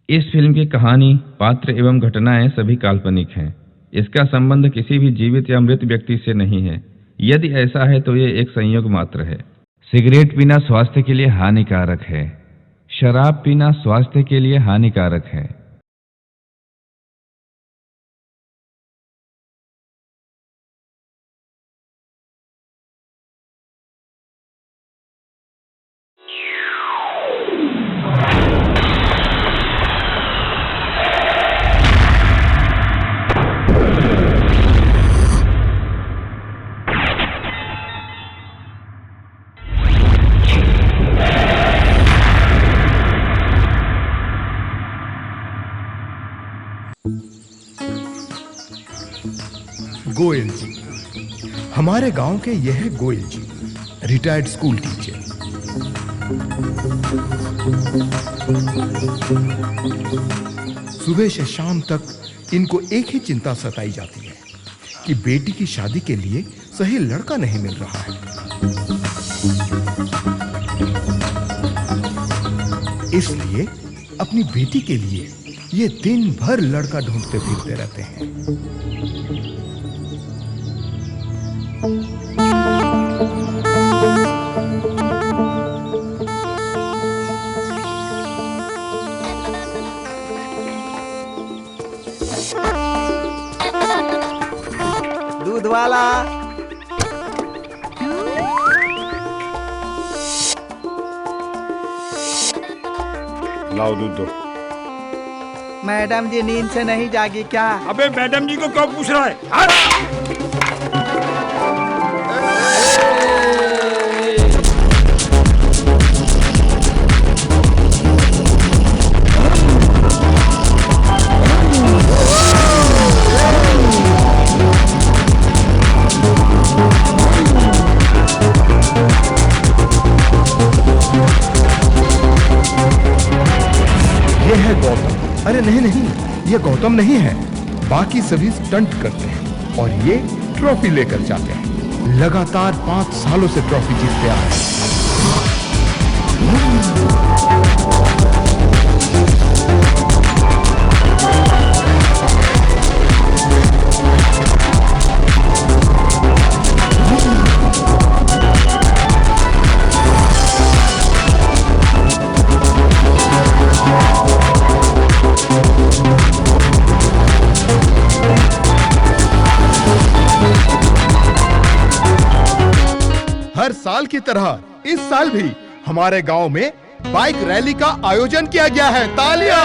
इस फिल्म की कहानी, पात्र एवं घटनाएं सभी काल्पनिक हैं। इसका संबंध किसी भी जीवित या मृत व्यक्ति से नहीं है। यदि ऐसा है तो ये एक संयोग मात्र है। सिगरेट पीना स्वास्थ्य के लिए हानिकारक है। शराब पीना स्वास्थ्य के लिए हानिकारक है। गोयल जी, हमारे गांव के यह है गोयल जी, रिटायर्ड स्कूल टीचर। सुबह से शाम तक इनको एक ही चिंता सताई जाती है कि बेटी की शादी के लिए सही लड़का नहीं मिल रहा है। इसलिए अपनी बेटी के लिए ये दिन भर लड़का ढूंढते फिरते रहते हैं। दूध वाला, लाओ दूध दो। मैडम जी नींद से नहीं जागी क्या? अबे मैडम जी को क्यों पूछ रहा है? हट! ये है गौतम। अरे नहीं, ये गौतम नहीं है। बाकी सभी स्टंट करते हैं और ये ट्रॉफी लेकर जाते हैं। लगातार 5 सालों से ट्रॉफी जीतते आ रहे हैं। हर साल की तरह इस साल भी हमारे गांव में बाइक रैली का आयोजन किया गया है। तालियां!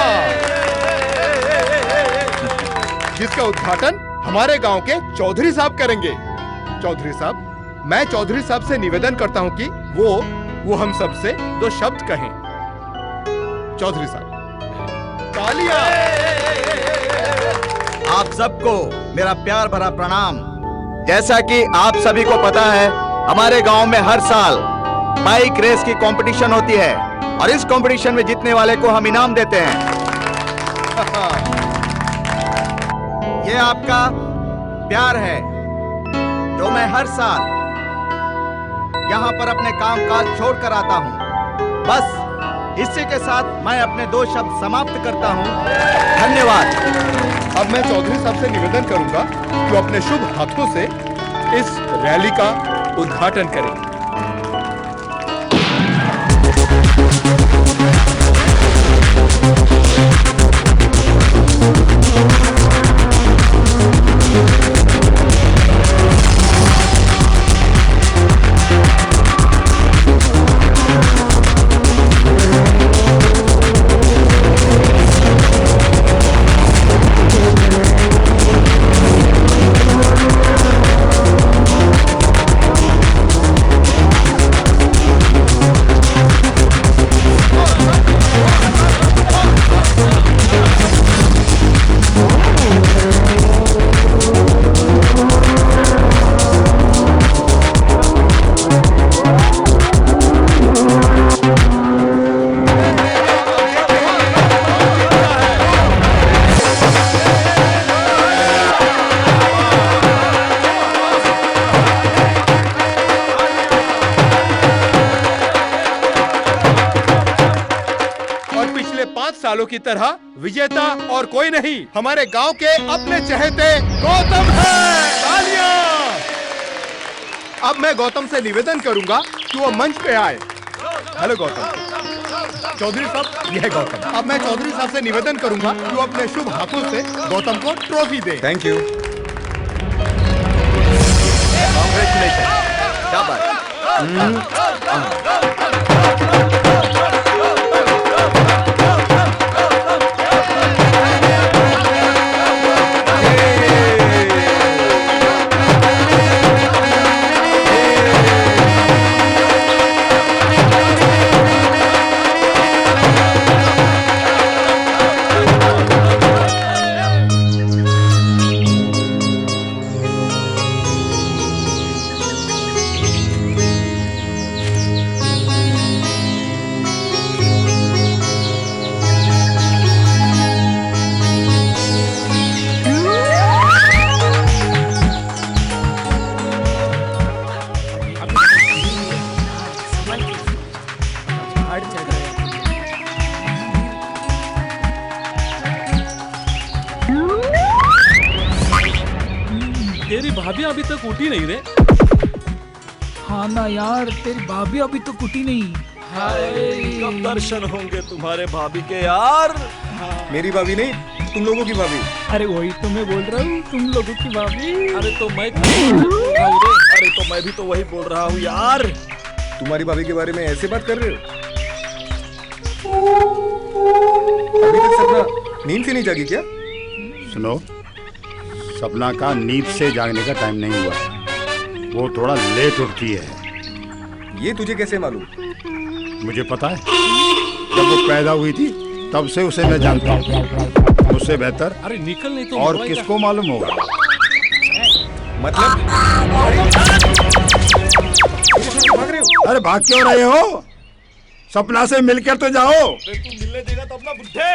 जिसका उद्घाटन हमारे गांव के चौधरी साहब करेंगे। चौधरी साहब, मैं चौधरी साहब से निवेदन करता हूं कि वो हम सब से 2 शब्द कहें। चौधरी साहब, तालियां! आप सबको मेरा प्यार भरा प्रणाम। जैसा कि आप सभी को पता है, हमारे गांव में हर साल बाइक रेस की कंपटीशन होती है और इस कंपटीशन में जीतने वाले को हम इनाम देते हैं। ये आपका प्यार है जो मैं हर साल यहाँ पर अपने कामकाज छोड़कर आता हूँ। बस इसी के साथ मैं अपने 2 शब्द समाप्त करता हूँ। धन्यवाद। अब मैं चौधरी साहब से निवेदन करूंगा कि वो अपने शुभ हाथों से इस रैली का उद्घाटन करें। सालों की तरह विजेता और कोई नहीं, हमारे गांव के अपने चहेते गौतम है। तालियां। अब मैं गौतम से निवेदन करूंगा कि वो मंच पे आए। हेलो गौतम। चौधरी साहब, यह है गौतम। अब मैं चौधरी साहब से निवेदन करूंगा कि वो अपने शुभ हाथों से गौतम को trophy they. Thank you. Congratulation. शाबाश। तेरी भाभी अभी तक उठी नहीं रे। हाँ ना यार, तेरी भाभी अभी तो कुटी नहीं। कब दर्शन होंगे तुम्हारे भाभी के यार। मेरी भाभी नहीं, तुम लोगों की भाभी। अरे वही तो मैं बोल रहा हूँ, तुम लोगों की भाभी। अरे तो मैं अरे तो मैं भी तो वही बोल रहा हूँ यार। तुम्हारी भाभी के बारे में ऐसे बात कर रहे हो? अभी तक सपना नींद से नहीं जागी क्या? सुनो, सपना का नींद से जागने का टाइम नहीं हुआ है, वो थोड़ा लेट उठती है। ये तुझे कैसे मालूम? मुझे पता है, जब वो पैदा हुई थी तब से उसे मैं जानता हूँ। मुझसे बेहतर अरे निकल नहीं तो और किसको मालूम होगा? मतलब भाग रहे हो? अरे भाग क्यों रहे हो? सपना से मिलकर तो जाओ। तू मिलने देगा तो अपना बुड्ढे।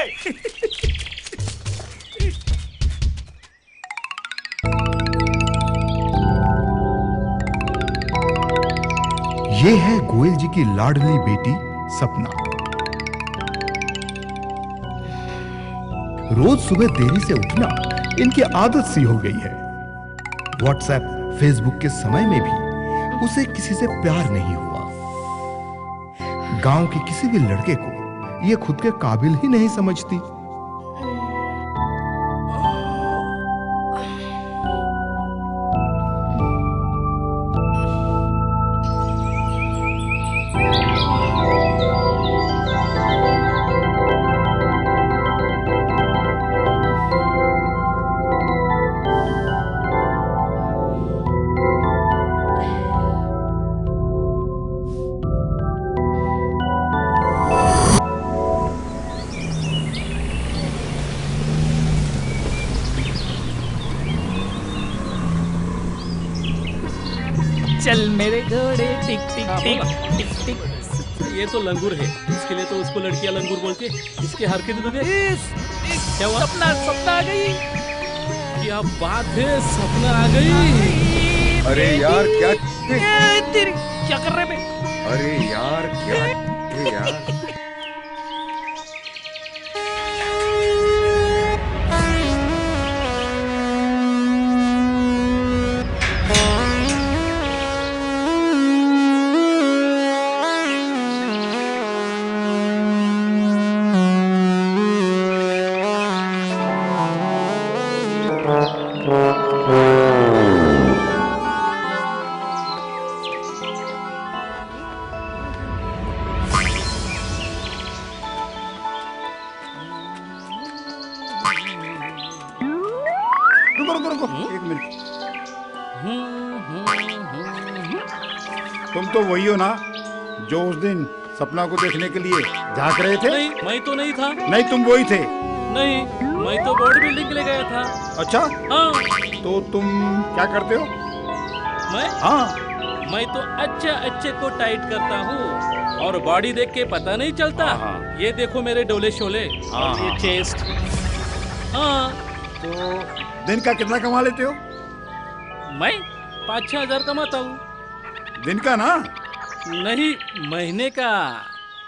ये है गोयल जी की लाडली बेटी सपना। रोज सुबह देरी से उठना इनकी आदत सी हो गई है। व्हाट्सएप, फेसबुक के समय में भी उसे किसी से प्यार नहीं हुआ। गांव के किसी भी लड़के को ये खुद के काबिल ही नहीं समझती। चल मेरे घोड़े टिक टिक टिक टिक टिक। ये तो लंगूर है, इसके लिए तो उसको लड़कियां लंगूर बोलते। इसके हरकत तो देख। क्या हुआ? सपना सपना आ गई। क्या बात है, सपना आ गई। अरे यार क्या तेरी क्या कर रहे बे? अरे यार क्या है यार? रुको, एक मिनट। तुम तो वही हो ना जो उस दिन सपना को देखने के लिए झांक रहे थे? नहीं, मैं तो नहीं था। नहीं, तुम वही थे। नहीं, मैं तो बॉडी बिल्डिंग के लिए गया था। अच्छा, हाँ। तो तुम क्या करते हो? मैं मैं तो अच्छे को टाइट करता हूँ और बॉडी देख के पता नहीं चलता। ये देखो मेरे डोले शोले, ये चेस्ट। हाँ, तो दिन का कितना कमा लेते हो? मैं 5-6 हजार कमाता हूँ। दिन का ना? नहीं, महीने का।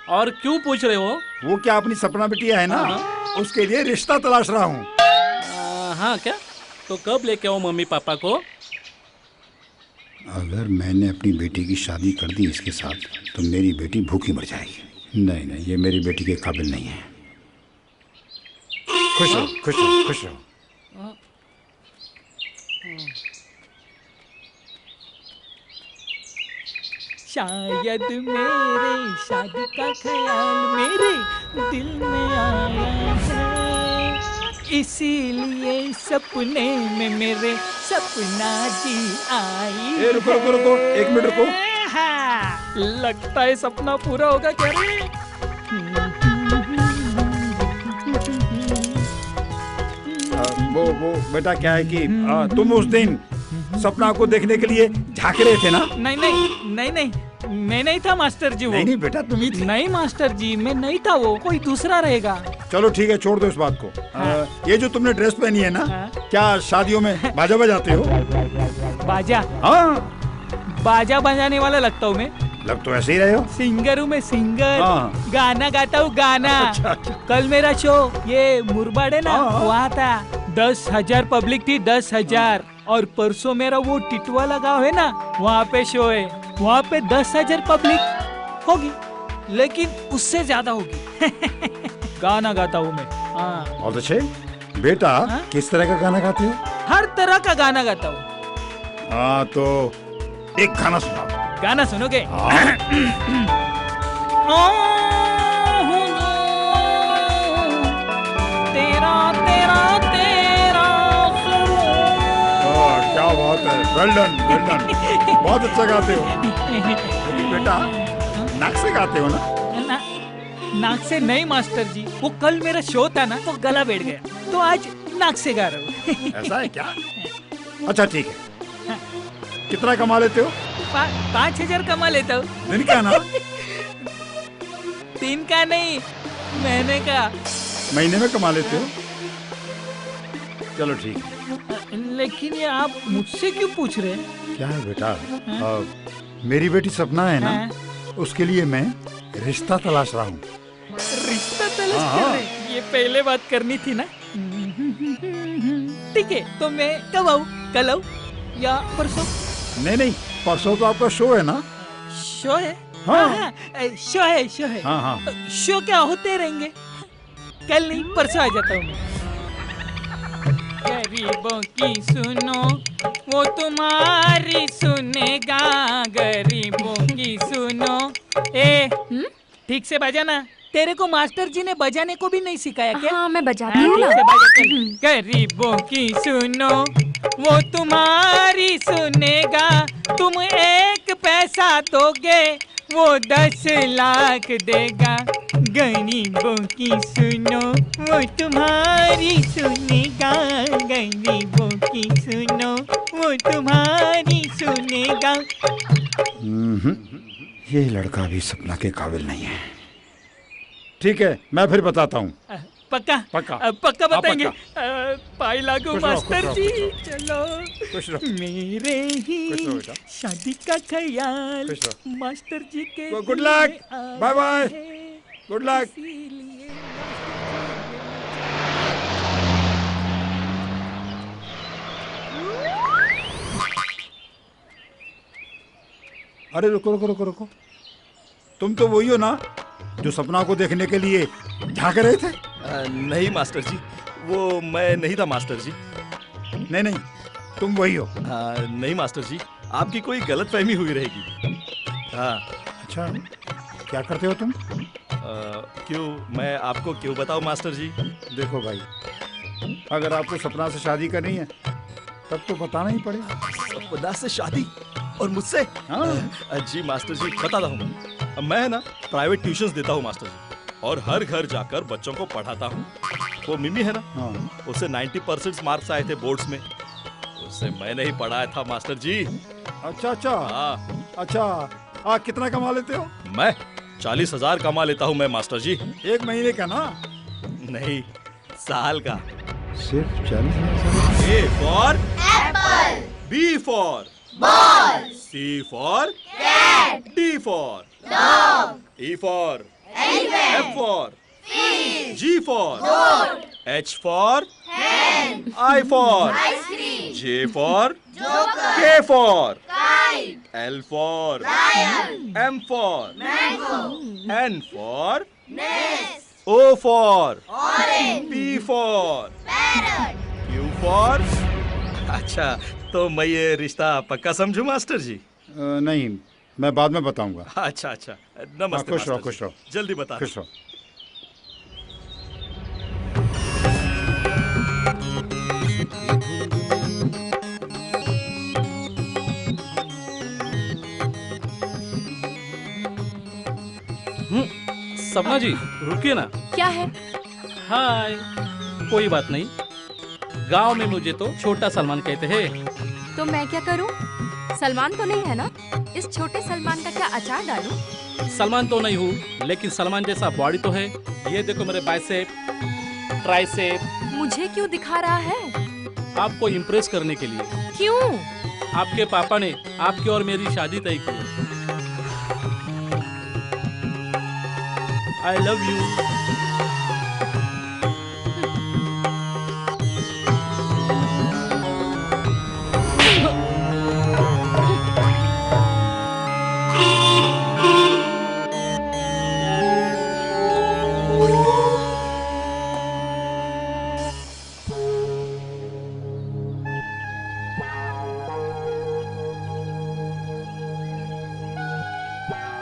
और क्यों पूछ रहे हो? वो क्या अपनी सपना बिटिया है ना, उसके लिए रिश्ता तलाश रहा हूँ। हाँ क्या? तो कब लेके आओ मम्मी पापा को? अगर मैंने अपनी बेटी की शादी कर दी इसके साथ तो मेरी बेटी भूखी मर जाएगी। नहीं नहीं, ये मेरी बेटी के काबिल नहीं है। खुश रहो, खुश रहो, खुश रहो। शायद मेरे शादी का ख्याल मेरे दिल में आया है, इसीलिए सपने में मेरे सपना जी आई। ए, रुको रुको रुको, 1 मिनट रुको। हाँ, लगता है सपना पूरा होगा क्या रे? वो बेटा क्या है कि तुम उस दिन सपना को देखने के लिए झांक रहे थे ना? नहीं नहीं नहीं नहीं, मैं नहीं था मास्टर जी। वो नहीं नहीं बेटा, तुम ही थे। नहीं मास्टर जी, मैं नहीं था, वो कोई दूसरा रहेगा। चलो ठीक है, छोड़ दो इस बात को। ये जो तुमने ड्रेस पहनी है ना, क्या शादियों में बाजा बजाते हो? बाजा? हाँ, बाजा बजाने वाला लगता हूँ मैं। लग तो ऐसे ही रहे हो। सिंगर हूँ मैं, सिंगर। हाँ। गाना गाता हूँ, गाना। कल मेरा शो ये मुरबाड़े ना, वहाँ था। 10,000 पब्लिक थी, 10,000। और परसों मेरा वो टिटवा लगा है ना, वहाँ पे शो है, वहाँ पे 10,000 पब्लिक होगी, लेकिन उससे ज्यादा होगी। गाना गाता हूँ मैं। हाँ। और अच्छे बेटा, किस तरह का गाना गाते हो? हर तरह का गाना गाता हूँ। हाँ तो एक गाना सुनाओ। गाना सुनोगे? तेरा तेरा तेरा क्या बात है, वेल डन, वेल डन। बहुत अच्छा गाते हो। लेकिन बेटा, नाक से गाते हो ना? नाक से नहीं मास्टर जी, वो कल मेरा शो था ना, तो गला बैठ गया, तो आज नाक से गा रहा हूँ। ऐसा है क्या? अच्छा ठीक है। कितना कमा लेते हो? 5,000 कमा लेता हूँ। दिन का ना? दिन का नहीं, महीने का। महीने में कमा लेते हो? चलो ठीक है। लेकिन ये आप मुझसे क्यों पूछ रहे हैं? क्या है बेटा, मेरी बेटी सपना है ना, उसके लिए मैं रिश्ता तलाश रहा हूँ। रिश्ता तलाश कर रहे हैं? ये पहले बात करनी थी ना। ठीक है, तो मैं कब आऊँ? कल आऊँ या परसों? नहीं नहीं, परसों तो आपका शो है ना? शो है? हाँ। शो है, शो है। हाँ हाँ। शो क्या होते रहेंगे, कल नहीं परसों आ जाता हूँ मैं। गरीबों की सुनो, वो तुम्हारी सुनेगा, गरीबों की सुनो। ए, ठीक से बजाना। तेरे को मास्टर जी ने बजाने को भी नहीं सिखाया क्या? हाँ, मैं बजाती हूँ ना। गरीबों की सुनो, वो तुम्हारी सुनेगा, तुम 1 पैसा दोगे, वो 10 लाख देगा। गरीबों की सुनो, वो तुम्हारी सुनेगा, गरीबों की सुनो, वो तुम्हारी सुनेगा। ये लड़का भी सपना के काबिल नहीं है। ठीक है, मैं फिर बताता हूँ। पक्का? पक्का। पक्का बताएंगे। पक्का। पाई लागू खुश रहो, मास्टर खुश जी। रहो, चलो खुश रहो। मेरे ही खुश रहो बेटा। शादी का ख्याल खुश रहो। मास्टर जी के गुड लक, दिल में आया बाय बाय, है, गुड लक। इसीलिए अरे रुको रुको रुको रुको, तुम तो वही हो ना जो सपना को देखने के लिए झांक रहे थे? नहीं मास्टर जी, वो मैं नहीं था मास्टर जी। नहीं नहीं, तुम वही हो। नहीं मास्टर जी, आपकी कोई गलतफहमी हुई रहेगी। हाँ। अच्छा, क्या करते हो तुम? क्यों, मैं आपको क्यों बताऊं मास्टर जी? देखो भाई, अगर आपको सपना से शादी करनी है तब तो बताना ही पड़ेगा। सपना से शादी और मुझसे? हाँ। जी मास्टर जी, बताता हूँ। मैं ना प्राइवेट ट्यूशंस देता हूँ मास्टर जी, और हर घर जाकर बच्चों को पढ़ाता हूँ। वो मिमी है ना, हाँ। उसे 90% मार्क्स आए थे बोर्ड्स में, उससे मैंने ही पढ़ाया था मास्टर जी। अच्छा अच्छा। हाँ। अच्छा, कितना कमा लेते हो? मैं 40,000 कमा लेता हूँ मैं मास्टर जी। 1 महीने का ना? नहीं, साल का। सिर्फ 40,000? A for apple, B for ball, C for cat, D for dog, E for F for G for H for I for J for K for L for M for N for O for P for Q for अच्छा, तो मैं ये रिश्ता पक्का समझू master जी? नहीं, मैं बाद में बताऊंगा। अच्छा अच्छा, नमस्ते खुश रहो, मास्टर खुश जी। रहो। जल्दी बता। खुश रहो। सपना जी रुकिए ना। क्या है? हाय, कोई बात नहीं। गांव में मुझे तो छोटा सलमान कहते हैं। तो मैं क्या करूं? सलमान तो नहीं है ना? इस छोटे सलमान का क्या अचार डालूं? सलमान तो नहीं हूँ, लेकिन सलमान जैसा बॉडी तो है। ये देखो मेरे बाइसेप, ट्राइसेप। मुझे क्यों दिखा रहा है? आपको इम्प्रेस करने के लिए। क्यों? आपके पापा ने आपकी और मेरी शादी तय की। I love you.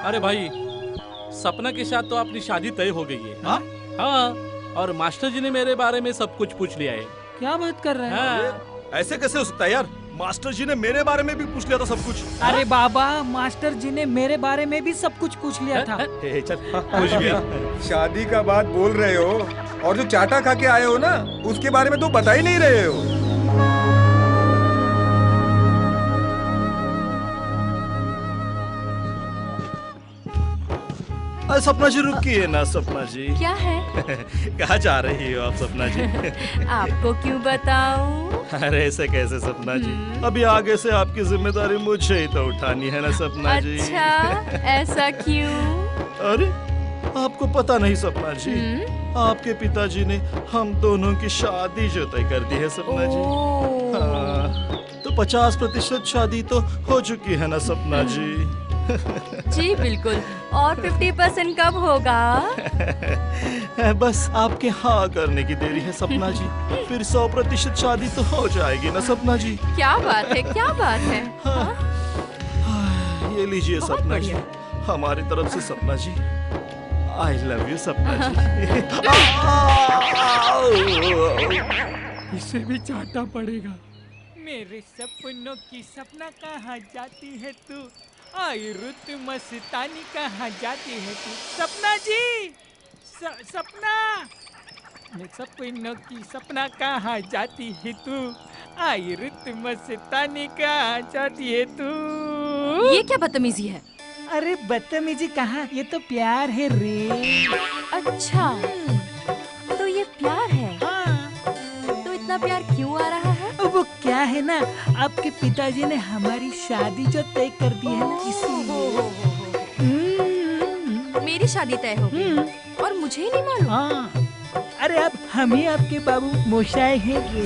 अरे भाई, सपना के साथ तो अपनी शादी तय हो गई है। हाँ? हाँ, और मास्टर जी ने मेरे बारे में सब कुछ पूछ लिया है। क्या बात कर रहे हैं? हाँ। ऐसे कैसे हो सकता है यार? मास्टर जी ने मेरे बारे में भी पूछ लिया था सब कुछ। अरे बाबा, मास्टर जी ने मेरे बारे में भी सब कुछ पूछ लिया था। चल पूछ गया। शादी का बात बोल रहे हो और जो चाटा खा के आए हो ना, उसके बारे में तो बता ही नहीं रहे हो। अरे सपना जी रुकिए ना सपना जी। क्या है? कहाँ जा रही हो आप सपना जी? आपको क्यों बताऊं? अरे ऐसे कैसे सपना जी? अभी आगे से आपकी जिम्मेदारी मुझे ही तो उठानी है ना सपना जी। अच्छा, ऐसा क्यों? अरे आपको पता नहीं सपना जी, आपके पिताजी ने हम दोनों की शादी जो तय कर दी है सपना जी। ओह। हाँ, तो 50% शादी तो हो चुकी है ना सपना जी। जी बिल्कुल। और 50% कब होगा? बस आपके हाँ करने की देरी है सपना जी, फिर 100% शादी तो हो जाएगी ना सपना जी। क्या बात है, क्या बात है? हाँ, ये लीजिए बहुत सपना जी, बढ़िया। हमारी तरफ से सपना जी। आई लव यू सपना जी। इसे भी चाहता पड़ेगा। मेरे सपनों की सपना कहाँ जाती है तू? आई रुत मस्तानी कहाँ जाती है तू? सपना जी, सपना। मेरे सपनों की सपना कहाँ जाती है तू? आई रुत मस्तानी कहाँ जाती है तू? ये क्या बदतमीजी है? अरे बदतमीजी कहाँ, ये तो प्यार है रे। अच्छा, तो ये प्यार है? हाँ। तो इतना प्यार क्यों आ रहा है? वो क्या है ना, आपके पिताजी ने हमारी शादी जो तय कर दी है ना, इसीलिए। मेरी शादी तय हो गई और मुझे ही नहीं मालूम। हाँ, अरे अब हम ही आपके बाबू मोशाय हैं रे।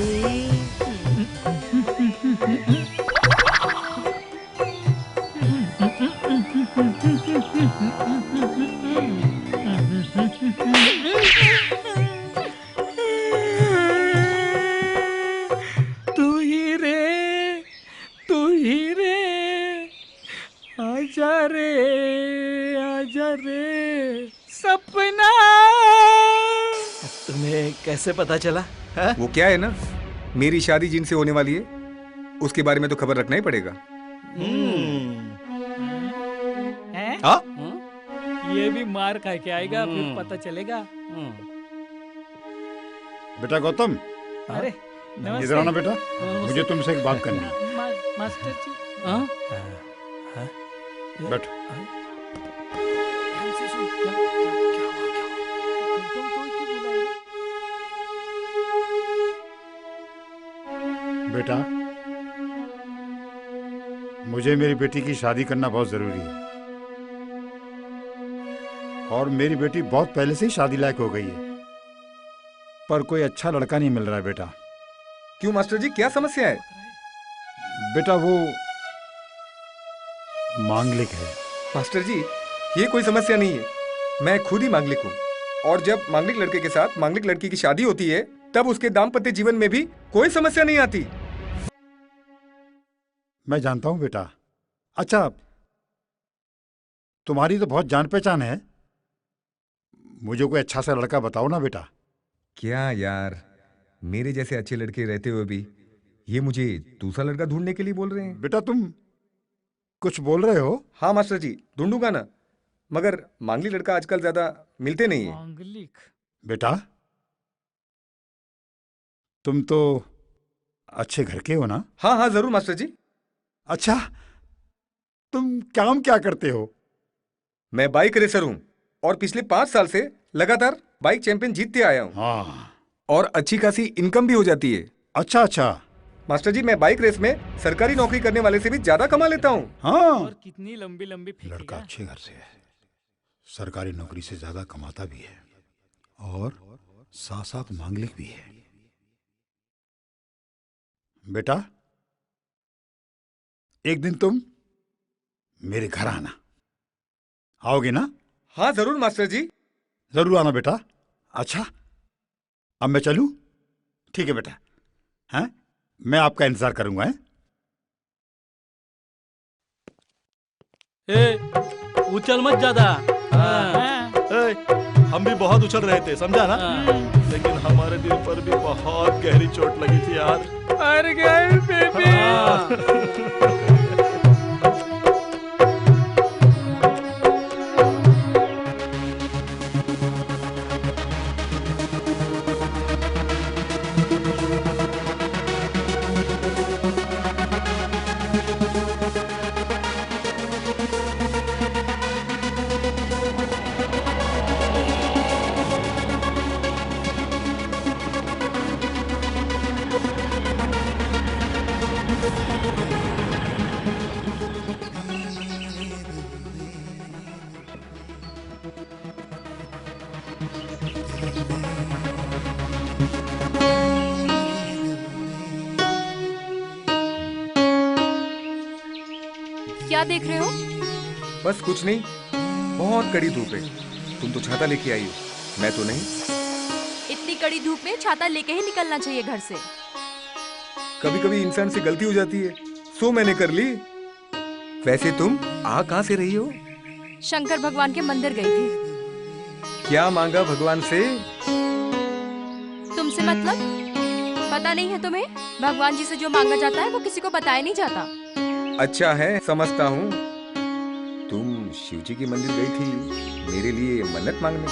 तू ही रे, तू ही रे, आजा रे, आजा रे सपना। तुम्हें कैसे पता चला? हा? वो क्या है ना, मेरी शादी जिनसे होने वाली है उसके बारे में तो खबर रखना ही पड़ेगा। हैं? हाँ? ये भी मार खा के आएगा, फिर पता चलेगा। बेटा गौतम, अरे इधर आना बेटा, मुझे तुमसे एक बात करनी है। मास्टर जी, हाँ? बैठो। ध्यान से सुन। क्या हुआ? गौतम को क्यों बुलाया? बेटा, मुझे मेरी बेटी की शादी करना बहुत जरूरी है। और मेरी बेटी बहुत पहले से ही शादी लायक हो गई है, पर कोई अच्छा लड़का नहीं मिल रहा है बेटा। क्यों मास्टर जी, क्या समस्या है? बेटा वो मांगलिक है। मास्टर जी, ये कोई समस्या नहीं है, मैं खुद ही मांगलिक हूँ। और जब मांगलिक लड़के के साथ मांगलिक लड़की की शादी होती है तब उसके दाम्पत्य जीवन में भी कोई समस्या नहीं आती। मैं जानता हूँ बेटा। अच्छा, तुम्हारी तो बहुत जान पहचान है, मुझे कोई अच्छा सा लड़का बताओ ना बेटा। क्या यार, मेरे जैसे अच्छे लड़के रहते हुए भी ये मुझे दूसरा लड़का ढूंढने के लिए बोल रहे हैं? बेटा तुम कुछ बोल रहे हो? हाँ मास्टर जी, ढूंढूंगा ना, मगर मांगलिक लड़का आजकल ज्यादा मिलते नहीं है। मांगलिक? बेटा तुम तो अच्छे घर के हो ना? हाँ हाँ जरूर मास्टर जी। अच्छा, तुम काम क्या करते हो? मैं बाइक रेसर हूँ और पिछले 5 साल से लगातार बाइक चैंपियन जीतते आया हूँ। हाँ, और अच्छी खासी इनकम भी हो जाती है। अच्छा अच्छा। मास्टर जी, मैं बाइक रेस में सरकारी नौकरी करने वाले से भी ज्यादा कमा लेता हूँ। हाँ, और कितनी लंबी लंबी फेंकेगा? लड़का अच्छे घर से है, सरकारी नौकरी से ज्यादा कमाता भी है और साथ साथ मांगलिक भी है। बेटा एक दिन तुम मेरे घर आना, आओगे ना? हाँ जरूर मास्टर जी। जरूर आना बेटा। अच्छा, अब मैं चलूं? ठीक है बेटा, हैं? मैं आपका इंतजार करूंगा। हैं? उछल मत ज्यादा। हम भी बहुत उछल रहे थे, समझा ना? लेकिन हमारे दिल पर भी बहुत गहरी चोट लगी थी यार। मर गए बेबी। क्या देख रहे हो? बस कुछ नहीं, बहुत कड़ी धूप है। तुम तो छाता लेके आई हो, मैं तो नहीं। इतनी कड़ी धूप में छाता लेके ही निकलना चाहिए घर से। कभी कभी इंसान से गलती हो जाती है, सो मैंने कर ली। वैसे तुम आ कहाँ से रही हो? शंकर भगवान के मंदिर गई थी। क्या मांगा भगवान से? तुमसे मतलब? पता नहीं है तुम्हें? भगवान जी से जो मांगा जाता है वो किसी को बताया नहीं जाता। अच्छा है, समझता हूँ। तुम शिव जी के मंदिर गई थी मेरे लिए मन्नत मांगने।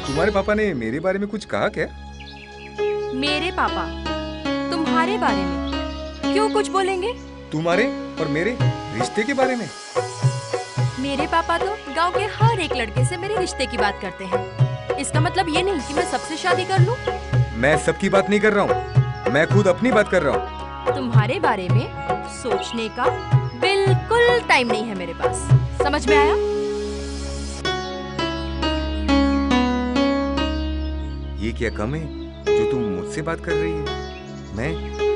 तुम्हारे पापा ने मेरे बारे में कुछ कहा क्या? मेरे पापा तुम्हारे बारे में क्यों कुछ बोलेंगे? तुम्हारे और मेरे रिश्ते के बारे में? मेरे पापा तो गांव के हर एक लड़के से मेरे रिश्ते की बात करते हैं। इसका मतलब ये नहीं कि मैं सबसे शादी कर लूं। मैं सबकी बात नहीं कर रहा हूँ, मैं खुद अपनी बात कर रहा हूँ। तुम्हारे बारे में सोचने का बिल्कुल टाइम नहीं है मेरे पास। समझ में आया? ये क्या कम है जो तुम मुझसे बात कर रही है? मैं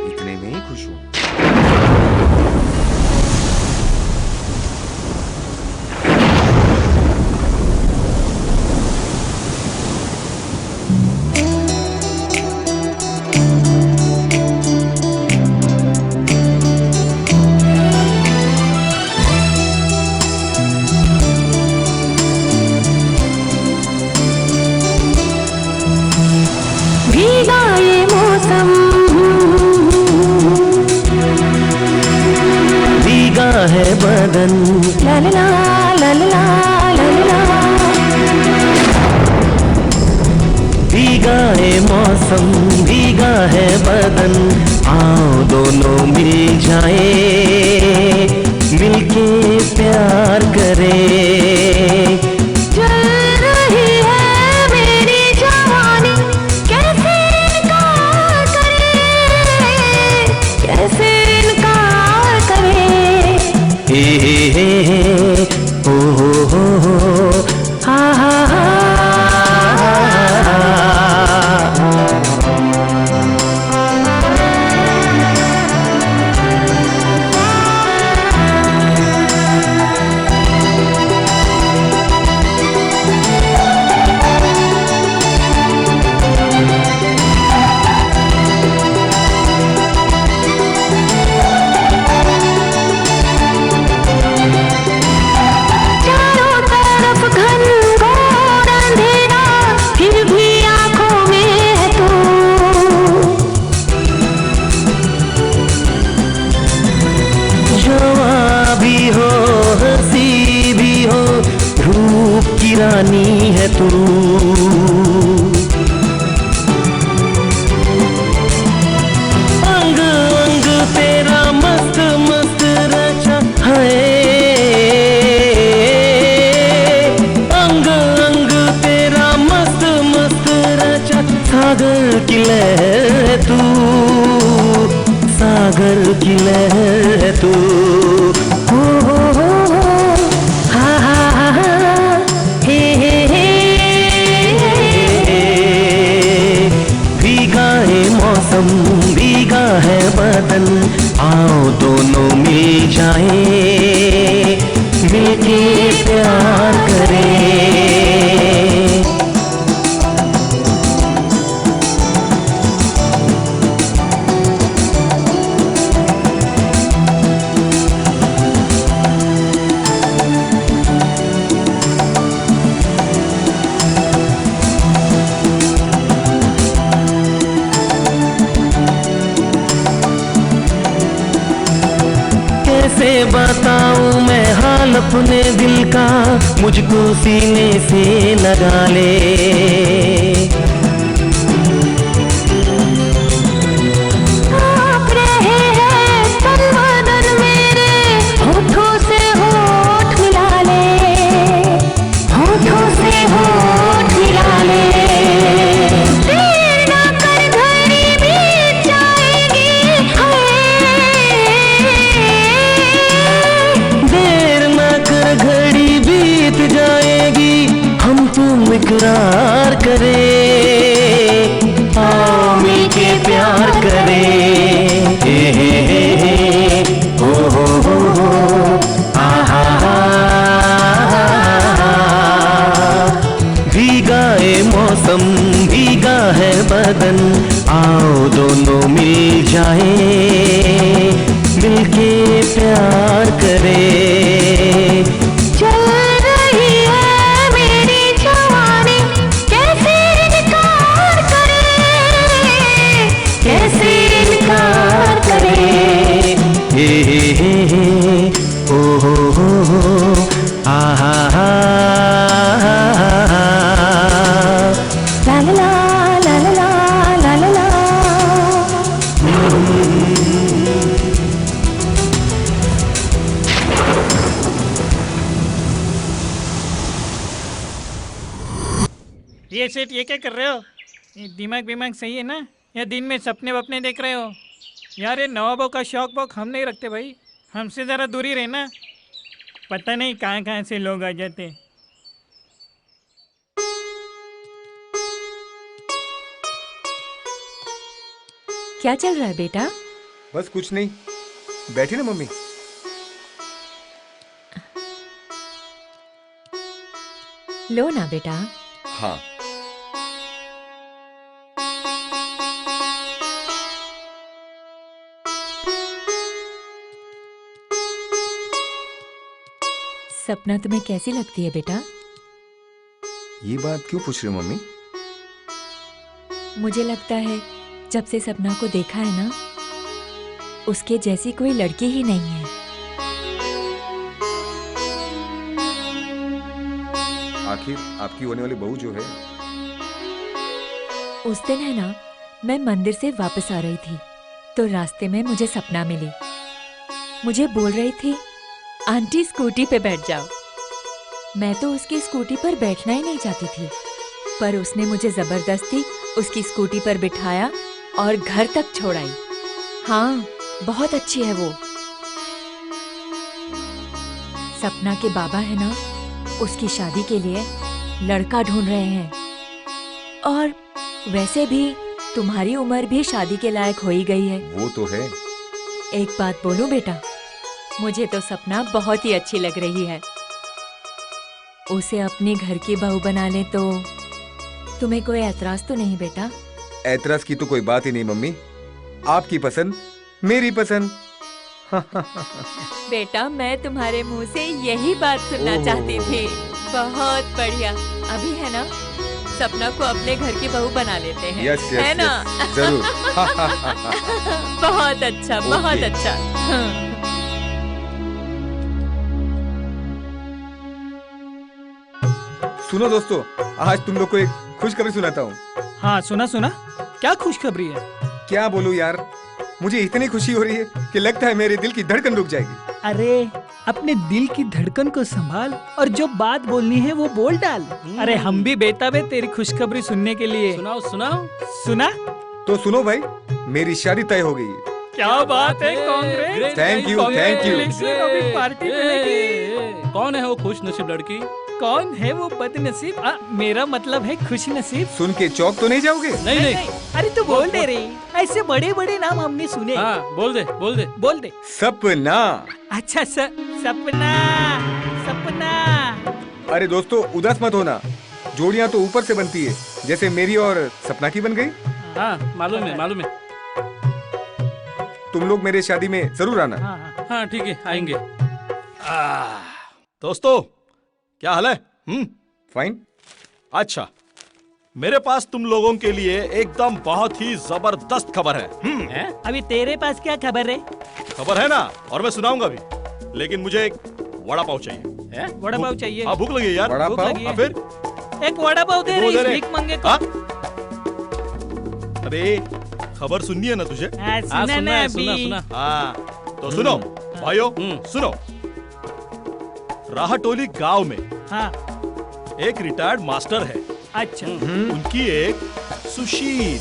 इतने में ही खुश हूँ। भीगा ये मौसम, भीगा है बदन, ला ला ला ला ला ला ला। भीगा है मौसम, भीगा है बदन, आओ दोनों मिल जाए, मिलके प्यार करें। चल रही है मेरी जवानी, कैसे इनकार करें, कैसे इनकार करें। सागर की लहर है तू। हो हा हा हा हा, हे भीगा है मौसम, भीगा है बदन, आओ दोनों मिल जाए, मिलके प्यार करें। कैसे बताऊं मैं हाल अपने दिल का, मुझको सीने से लगा ले। आप रहे हैं तन बदन मेरे, होठों से होठ मिला ले, होठों से होठ मिला ले। देर ना कर घड़ी बीत जाएगी, देर ना कर घड़ी बीत जाएगी, हम तुम इकरार करें, आओ मिलके प्यार करें। हे हो आहा, भीगा है मौसम, भीगा है बदन, आओ दोनों मिल जाए, मिलके प्यार करें। चल रही है मेरी जवानी, कैसे इनकार करें, कैसे इनकार करें। हे हो आहा, ला ला ला ला ला ला ला ला। ये सेठ, ये क्या कर रहे हो? ये दिमाग सही है ना, या दिन में सपने वपने देख रहे हो? यार ये नवाबों का शौक वौक हम नहीं रखते भाई, हमसे ज़रा दूरी रहना, पता नहीं कहाँ कहाँ से लोग आ जाते। क्या चल रहा है बेटा? बस कुछ नहीं, बैठी ना मम्मी। लो ना बेटा। हाँ। सपना तुम्हें कैसी लगती है बेटा? ये बात क्यों पूछ रही हो मम्मी? मुझे लगता है जब से सपना को देखा है ना, उसके जैसी कोई लड़की ही नहीं है। आखिर आपकी होने वाली बहू जो है। उस दिन है ना, मैं मंदिर से वापस आ रही थी तो रास्ते में मुझे सपना मिली। मुझे बोल रही थी, आंटी स्कूटी पे बैठ जाओ। मैं तो उसकी स्कूटी पर बैठना ही नहीं चाहती थी, पर उसने मुझे जबरदस्ती उसकी स्कूटी पर बिठाया और घर तक छोड़ाई। हाँ, बहुत अच्छी है वो। सपना के बाबा है ना, उसकी शादी के लिए लड़का ढूंढ रहे हैं। और वैसे भी तुम्हारी उम्र भी शादी के लायक हो ही गई है। वो तो है। एक बात बोलूं बेटा, मुझे तो सपना बहुत ही अच्छी लग रही है। उसे अपने घर की बहू बना ले तो तुम्हें कोई ऐतराज तो नहीं बेटा? ऐतराज की तो कोई बात ही नहीं मम्मी, आपकी पसंद मेरी पसंद। बेटा, मैं तुम्हारे मुंह से यही बात सुनना चाहती थी। बहुत बढ़िया। अभी है ना, सपना को अपने घर की बहू बना लेते हैं। यस, है ना? जरूर। बहुत अच्छा, बहुत अच्छा। सुनो दोस्तों, आज तुम लोग को एक खुशखबरी सुनाता हूँ। हाँ, सुना सुना, क्या खुशखबरी है? क्या बोलूं यार, मुझे इतनी खुशी हो रही है कि लगता है मेरे दिल की धड़कन रुक जाएगी। अरे, अपने दिल की धड़कन को संभाल और जो बात बोलनी है वो बोल डाल। अरे, हम भी बेताब है तेरी खुशखबरी सुनने के लिए। सुनाओ सुनाओ। सुना? तो सुनो भाई, मेरी शादी तय हो गई है। क्या बात है, Congress. Thank you, thank you. अभी पार्टी मिलेगी। कौन है वो खुश नसीब लड़की? कौन है वो बदनसीब? मेरा मतलब है खुश नसीब। सुन के चौक तो नहीं जाओगे? नहीं नहीं, अरे तू बोल दे रे, ऐसे बड़े बड़े नाम हमने सुने। हाँ बोल दे बोल दे बोल दे। सपना। अच्छा सपना सपना। अरे दोस्तों उदास मत होना, जोड़ियां तो ऊपर से बनती है, जैसे मेरी और सपना की बन गई। हाँ मालूम है मालूम है। तुम लोग मेरे शादी में जरूर आना। हाँ ठीक है आएंगे। दोस्तों क्या हाल है? फाइन। अच्छा, मेरे पास तुम लोगों के लिए एकदम बहुत ही जबरदस्त खबर है। अभी तेरे पास क्या खबर है? खबर है ना, और मैं सुनाऊंगा भी, लेकिन मुझे एक वड़ा पाव चाहिए। वड़ा पाव चाहिए? हाँ भूख लगी है यार। वड़ा भूख पाव? लगी है। हाँ, फिर एक वड़ा पाव दे दो रही दे रहे। भीख मंगे को। हाँ? अरे खबर सुननी है ना तुझे? हाँ, सुना सुना ना है, सुना अभी। सुना। हाँ तो सुनो भाइयों, सुनो। राहटोली गांव में हाँ एक रिटायर्ड मास्टर है। अच्छा। उनकी एक सुशील,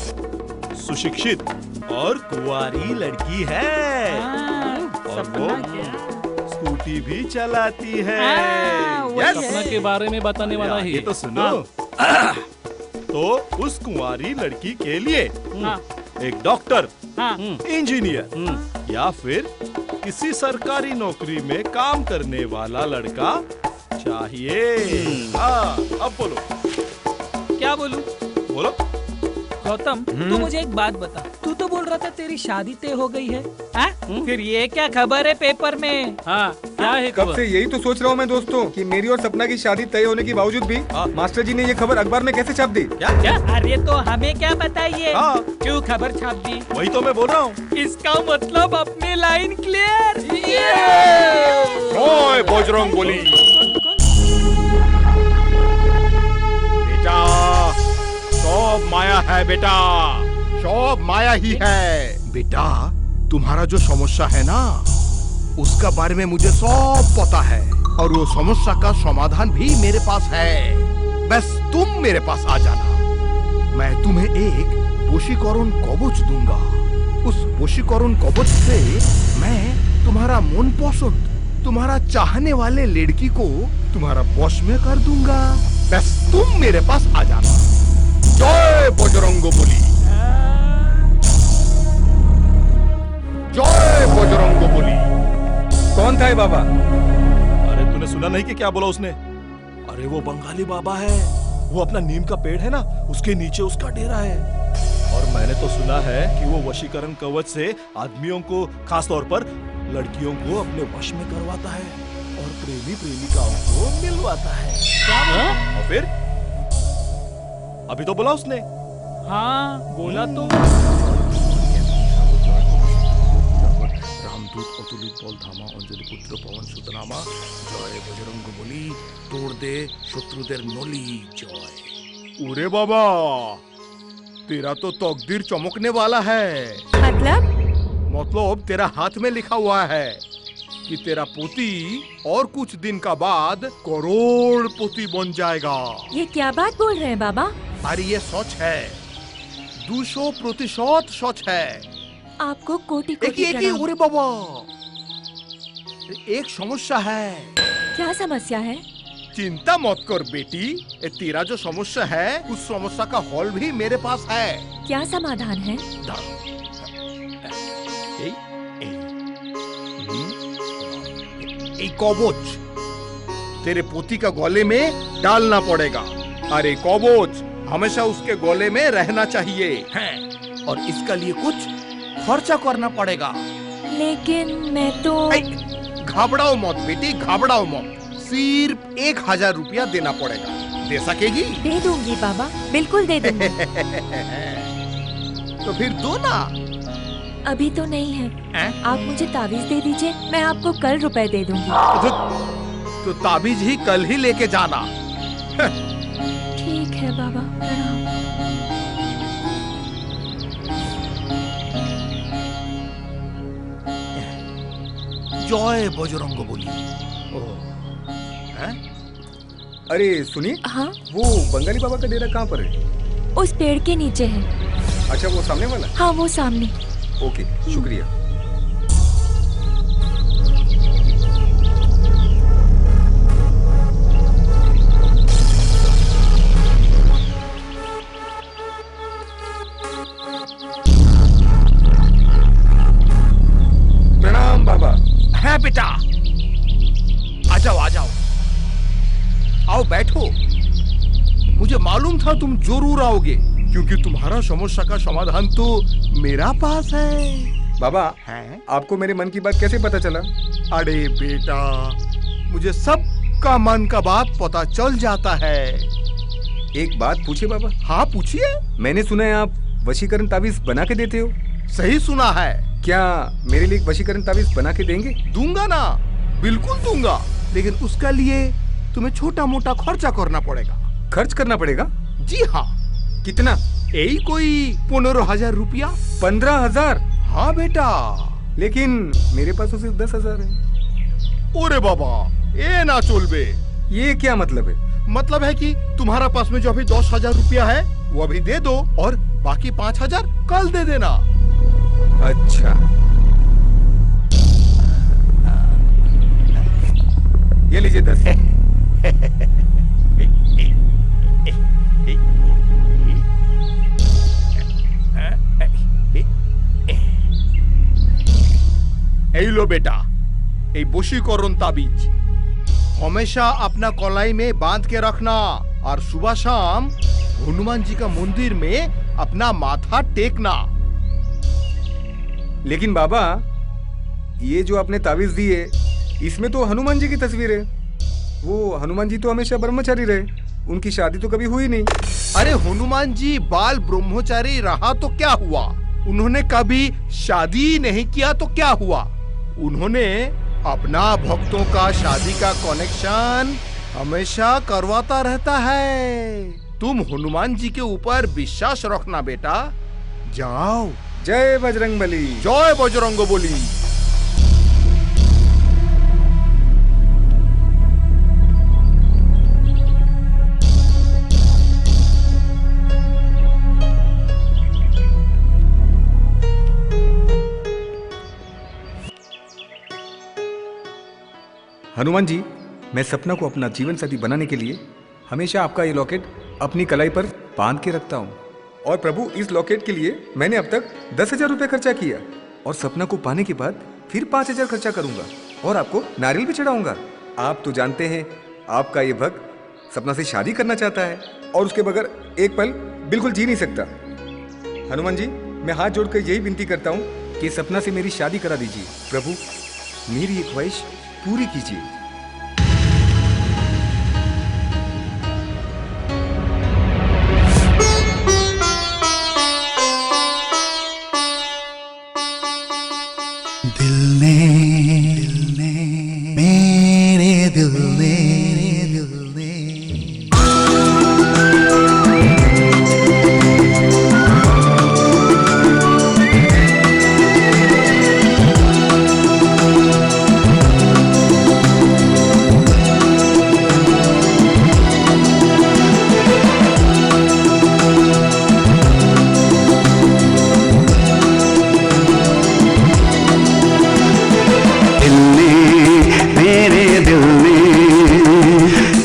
सुशिक्षित और कुंवारी लड़की है। हाँ, और सपना वो क्या? स्कूटी भी चलाती है। हाँ, वही Yes? है। सपना के बारे में बताने वाला ही ये है। तो सुनो। तो उस कुंवारी लड़की के लिए हाँ एक डॉक्टर, हाँ इंजीनियर या फिर किसी सरकारी नौकरी में काम करने वाला लड़का चाहिए। हाँ अब बोलो। क्या बोलूं? बोलो। गौतम तू मुझे एक बात बता, तू तो बोल रहा था तेरी शादी तय हो गई है। हाँ? फिर ये क्या खबर है पेपर में? हाँ क्या है कब खबर? से यही तो सोच रहा हूँ मैं दोस्तों, कि मेरी और सपना की शादी तय होने के बावजूद भी मास्टर जी ने ये खबर अखबार में कैसे छाप दी? क्या? अरे तो हमें क्या बताइए, हाँ। क्यों खबर छाप दी? वही तो मैं बोल रहा हूँ। इसका मतलब अपनी लाइन क्लियर। ओए बजरंगबली, बेटा सब माया है बेटा, सब माया ही है बेटा। तुम्हारा जो समस्या है ना, उसका बारे में मुझे सब पता है, और वो समस्या का समाधान भी मेरे पास है। बस तुम मेरे पास आ जाना, मैं तुम्हें एक वशीकरण कवच दूंगा। उस वशीकरण कवच से मैं तुम्हारा मन पसंद, तुम्हारा चाहने वाले लड़की को तुम्हारा वश में कर दूंगा। बस तुम मेरे पास आ जाना। जय बजरंगबली, जय बजरंगबली। कौन था ये बाबा? अरे तूने सुना नहीं कि क्या बोला उसने? अरे वो बंगाली बाबा है, वो अपना नीम का पेड़ है ना, उसके नीचे उसका डेरा है। और मैंने तो सुना है कि वो वशीकरण कवच से आदमियों को, खास तौर पर लड़कियों को अपने वश में करवाता है और प्रेमी प्रेमिकाओं को मिलवाता है। हाँ? और फिर अभी तो बोला उसने। हाँ बोला तो। रामदूत अतुलित बल धामा अंजलि पुत्र पवन सुतनामा, जय बजरंगबली, तोड़ दे शत्रुदेर नली जय। उरे बाबा, तेरा तो तकदीर चमकने वाला है। मतलब तेरा हाथ में लिखा हुआ है कि तेरा पोती और कुछ दिन का बाद करोड़पति बन जाएगा। ये क्या बात बोल रहे हैं बाबा? अरे ये सच है, 200% सच है। आपको कोटि कोटि एक प्रणाम। उरे बाबा, एक समस्या है। क्या समस्या है? चिंता मत कर बेटी, ये तेरा जो समस्या है उस समस्या का हल भी मेरे पास है। क्या समाधान है? एक कवच तेरे पोती का गले में डालना पड़ेगा। अरे कवच हमेशा उसके गले में रहना चाहिए है, और इसका लिए कुछ खर्चा करना पड़ेगा। लेकिन मैं तो घबराओ मत बेटी, घबराओ मत। सिर्फ 1000 रुपया देना पड़ेगा। दे सकेगी? दे दूंगी बाबा, बिल्कुल दे दूंगी। तो फिर दो ना। अभी तो नहीं है। आप मुझे तावीज दे दीजिए, मैं आपको कल रुपए दे दूंगी। तो ताबीज ही कल ही लेके जाना। ठीक है बाबा, प्रणाम। जय बजरंगबली। अरे सुनिए, हाँ वो बंगाली बाबा का डेरा कहाँ पर है? उस पेड़ के नीचे है। अच्छा वो सामने वाला? हाँ वो सामने। ओके शुक्रिया। बेटा, आ जाओ आ जाओ, आओ बैठो। मुझे मालूम था तुम जरूर आओगे, क्योंकि तुम्हारा समस्या का समाधान तो मेरा पास है। बाबा हैं? आपको मेरे मन की बात कैसे पता चला? अरे बेटा, मुझे सबका मन का बात पता चल जाता है। एक बात पूछे बाबा? हाँ पूछिए। मैंने सुना है आप वशीकरण ताबीज बना के देते हो। सही सुना है। क्या मेरे लिए एक वशीकरण ताबीज बना के देंगे? दूंगा ना, बिल्कुल दूंगा, लेकिन उसका लिए तुम्हें छोटा मोटा खर्चा करना पड़ेगा। खर्च करना पड़ेगा? जी हाँ। कितना? यही कोई 15,000 रुपया। 15,000? हाँ बेटा। लेकिन मेरे पास तो सिर्फ 10,000 है। ओरे बाबा, ये ना चलबे। ये क्या मतलब है? मतलब है कि तुम्हारा पास में जो अभी 10,000 रुपया है वो अभी दे दो और बाकी 5,000 कल दे देना। अच्छा, ये लीजिए 10। এই লো बेटा, এই বশীকরণ ताबीज हमेशा अपना कलाई में बांध के रखना और सुबह शाम हनुमान जी का मंदिर में अपना माथा टेकना। लेकिन बाबा, ये जो आपने ताबीज दी है इसमें तो हनुमान जी की तस्वीर है। वो हनुमान जी तो हमेशा ब्रह्मचारी रहे, उनकी शादी तो कभी हुई नहीं। अरे हनुमान जी बाल ब्रह्मचारी रहा तो क्या हुआ, उन्होंने कभी शादी नहीं किया तो क्या हुआ, उन्होंने अपना भक्तों का शादी का कनेक्शन हमेशा करवाता रहता है। तुम हनुमान जी के ऊपर विश्वास रखना बेटा। जाओ। जय बजरंगबली। जय बजरंगबली। हनुमान जी, मैं सपना को अपना जीवन साथी बनाने के लिए हमेशा आपका ये लॉकेट अपनी कलाई पर बांध के रखता हूँ। और प्रभु, इस लॉकेट के लिए मैंने अब तक 10,000 रुपये खर्चा किया और सपना को पाने के बाद फिर 5,000 खर्चा करूंगा और आपको नारियल भी चढ़ाऊंगा। आप तो जानते हैं आपका ये भक्त सपना से शादी करना चाहता है और उसके बगैर एक पल बिल्कुल जी नहीं सकता। हनुमान जी, मैं हाथ जोड़कर यही विनती करता हूँ कि सपना से मेरी शादी करा दीजिए। प्रभु, मेरी एक ख्वाहिश पूरी कीजिए। दिल ने मेरे दिल ने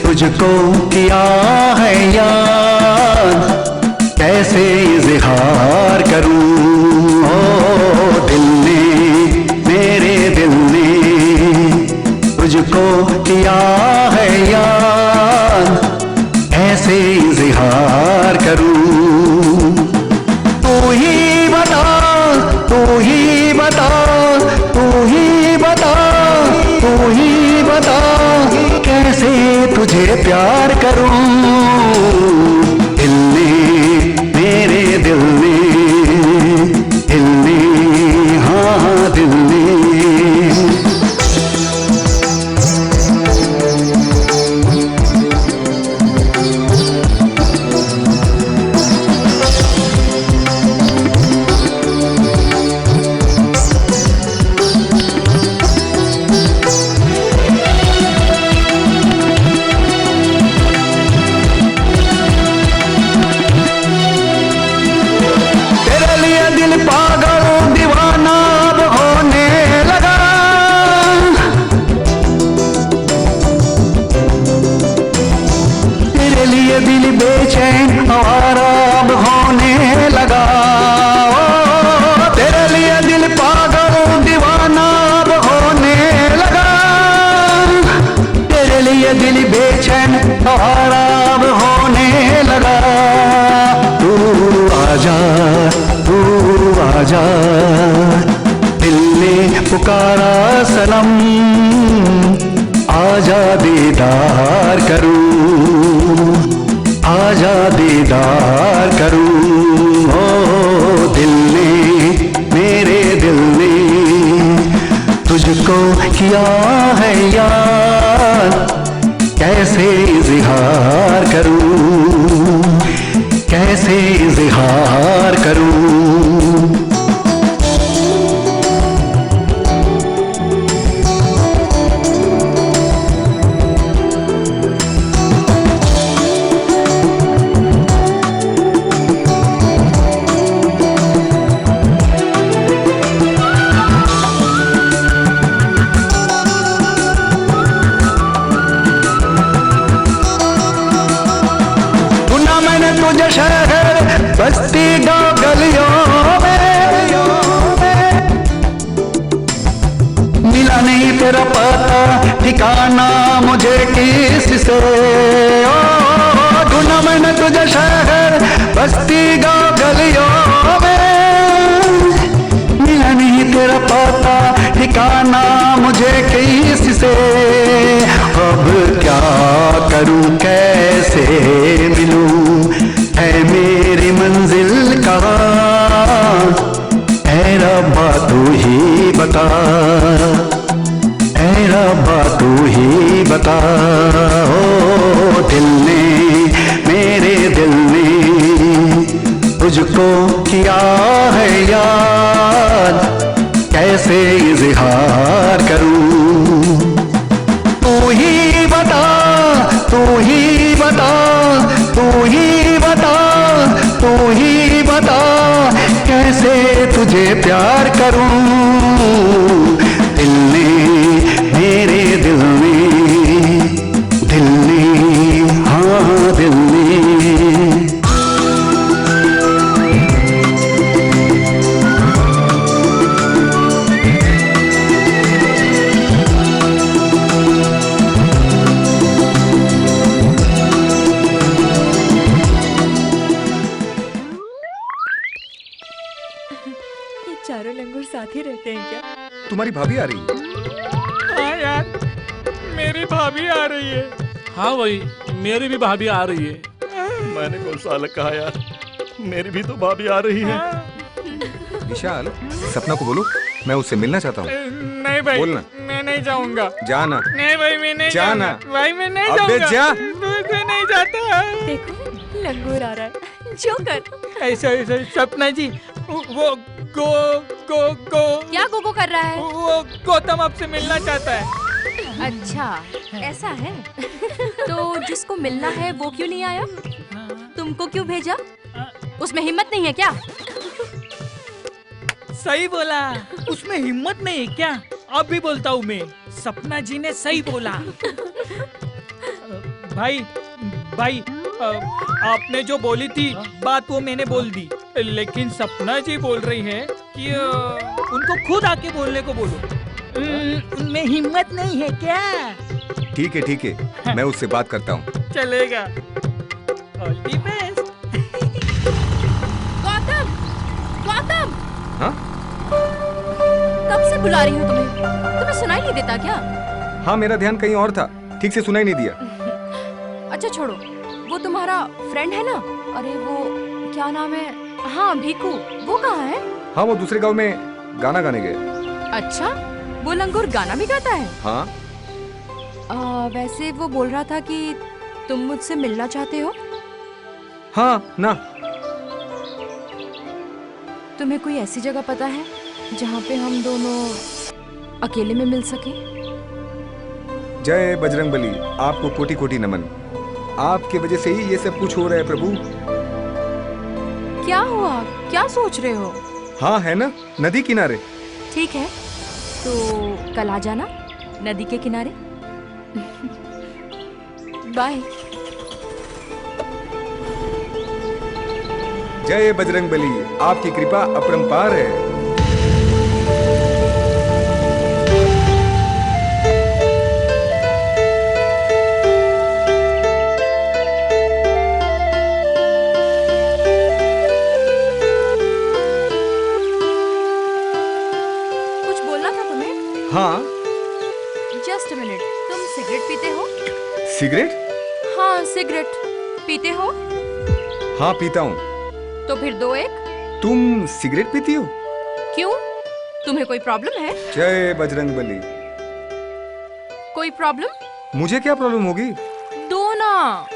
तुझको किया है याद, कैसे इज़हार करूं। ओ दिल ने, मेरे दिल ने तुझको किया है याद, कैसे इज़हार करूं। तू ही बता, तू ही बता, तू ही बता, तू ही बता, कैसे तुझे प्यार करूं। दिल ने, मेरे दिल ने, दिल ने, हाँ दिल ने। पुकारा सनम, आजा दीदार करूं, आजा दीदार करूं। ओ दिल ने, मेरे दिल ने तुझको किया है यार, कैसे इज़हार करूं, कैसे इज़हार करूं। शहर बस्ती गाँव गलियों में मिला नहीं तेरा पता ठिकाना मुझे किससे। ओ ढूंढा मैंने तुझे शहर बस्ती गाँव गलियों में, मिला नहीं तेरा पता ठिकाना मुझे किससे। अब क्या करूं कैसे मिलूं, है मेरी मंजिल कहाँ, ऐ रब्बा तू ही बता, ऐ रब्बा तू ही बता। ओ दिल ने, मेरे दिल ने तुझको किया है यार, कैसे इज़हार करूं। तू ही बता, तू ही बता, तू ही बता, तू ही बता, कैसे तुझे प्यार करूं। दिल ने, मेरे दिल ने, दिल ने, हाँ दिल ने। चारों लंगूर साथ ही रहते हैं क्या? तुम्हारी भाभी आ रही है। हाँ यार, मेरी भाभी आ रही है। हाँ वही, मेरी भी भाभी आ रही है। मैंने कौन सा अलग कहा यार, मेरी भी तो भाभी आ रही है। विशाल, सपना को बोलो, मैं उससे मिलना चाहता हूँ। नहीं भाई, बोलना। मैं नहीं जाऊंगा। जाना। नहीं भाई, मैं नहीं जाना। जाऊंगा। भाई मैं नहीं अबे जाऊंगा। जा। मैं नहीं जाता। देखो लंगूर आ रहा है, जो कर। ऐसा ऐसा सपना जी, वो गो गो गो क्या गोगो कर रहा है? वो गौतम आपसे मिलना चाहता है। अच्छा ऐसा है। तो जिसको मिलना है वो क्यों नहीं आया? तुमको क्यों भेजा? उसमें हिम्मत नहीं है क्या? सही बोला, उसमें हिम्मत नहीं है क्या? अब भी बोलता हूँ मैं, सपना जी ने सही बोला। भाई भाई, आपने जो बोली थी बात वो मैंने बोल दी, लेकिन सपना जी बोल रही है कि उनको खुद आके बोलने को बोलो। उनमें हिम्मत नहीं है क्या? ठीक है, मैं उससे बात करता हूँ। चलेगा। All the best. Gautam, Gautam, हाँ? कब से बुला रही हूँ तुम्हें सुनाई नहीं देता क्या? हाँ, मेरा ध्यान कहीं और था, ठीक से सुनाई नहीं दिया। अच्छा छोड़ो, वो तुम्हारा फ्रेंड है ना? अरे वो क्या नाम है? हाँ भीखू, वो कहाँ है? हाँ, वो दूसरे गांव में गाना गाने गए। अच्छा, वो लंगूर गाना भी गाता है? हाँ। वैसे वो बोल रहा था कि तुम मुझसे मिलना चाहते हो। हाँ ना। तुम्हें कोई ऐसी जगह पता है जहाँ पे हम दोनों अकेले में मिल सके? जय बजरंगबली, आपको कोटि कोटि नमन। आपके वजह से ही ये सब कुछ हो रहा है प्रभु। क्या हुआ? क्या सोच रहे हो? हाँ है ना, नदी किनारे। ठीक है, तो कल आ जाना नदी के किनारे। बाय। जय बजरंगबली, आपकी कृपा अपरंपार है। कुछ बोलना था तुम्हें? हाँ। जस्ट मिनट, तुम सिगरेट पीते हो? सिगरेट? हाँ, सिगरेट पीते हो? हाँ, पीता हूँ। तो फिर दो एक। तुम सिगरेट पीती हो? क्यों? तुम्हें कोई प्रॉब्लम है? जय बजरंगबली। कोई प्रॉब्लम? मुझे क्या प्रॉब्लम होगी? दो ना।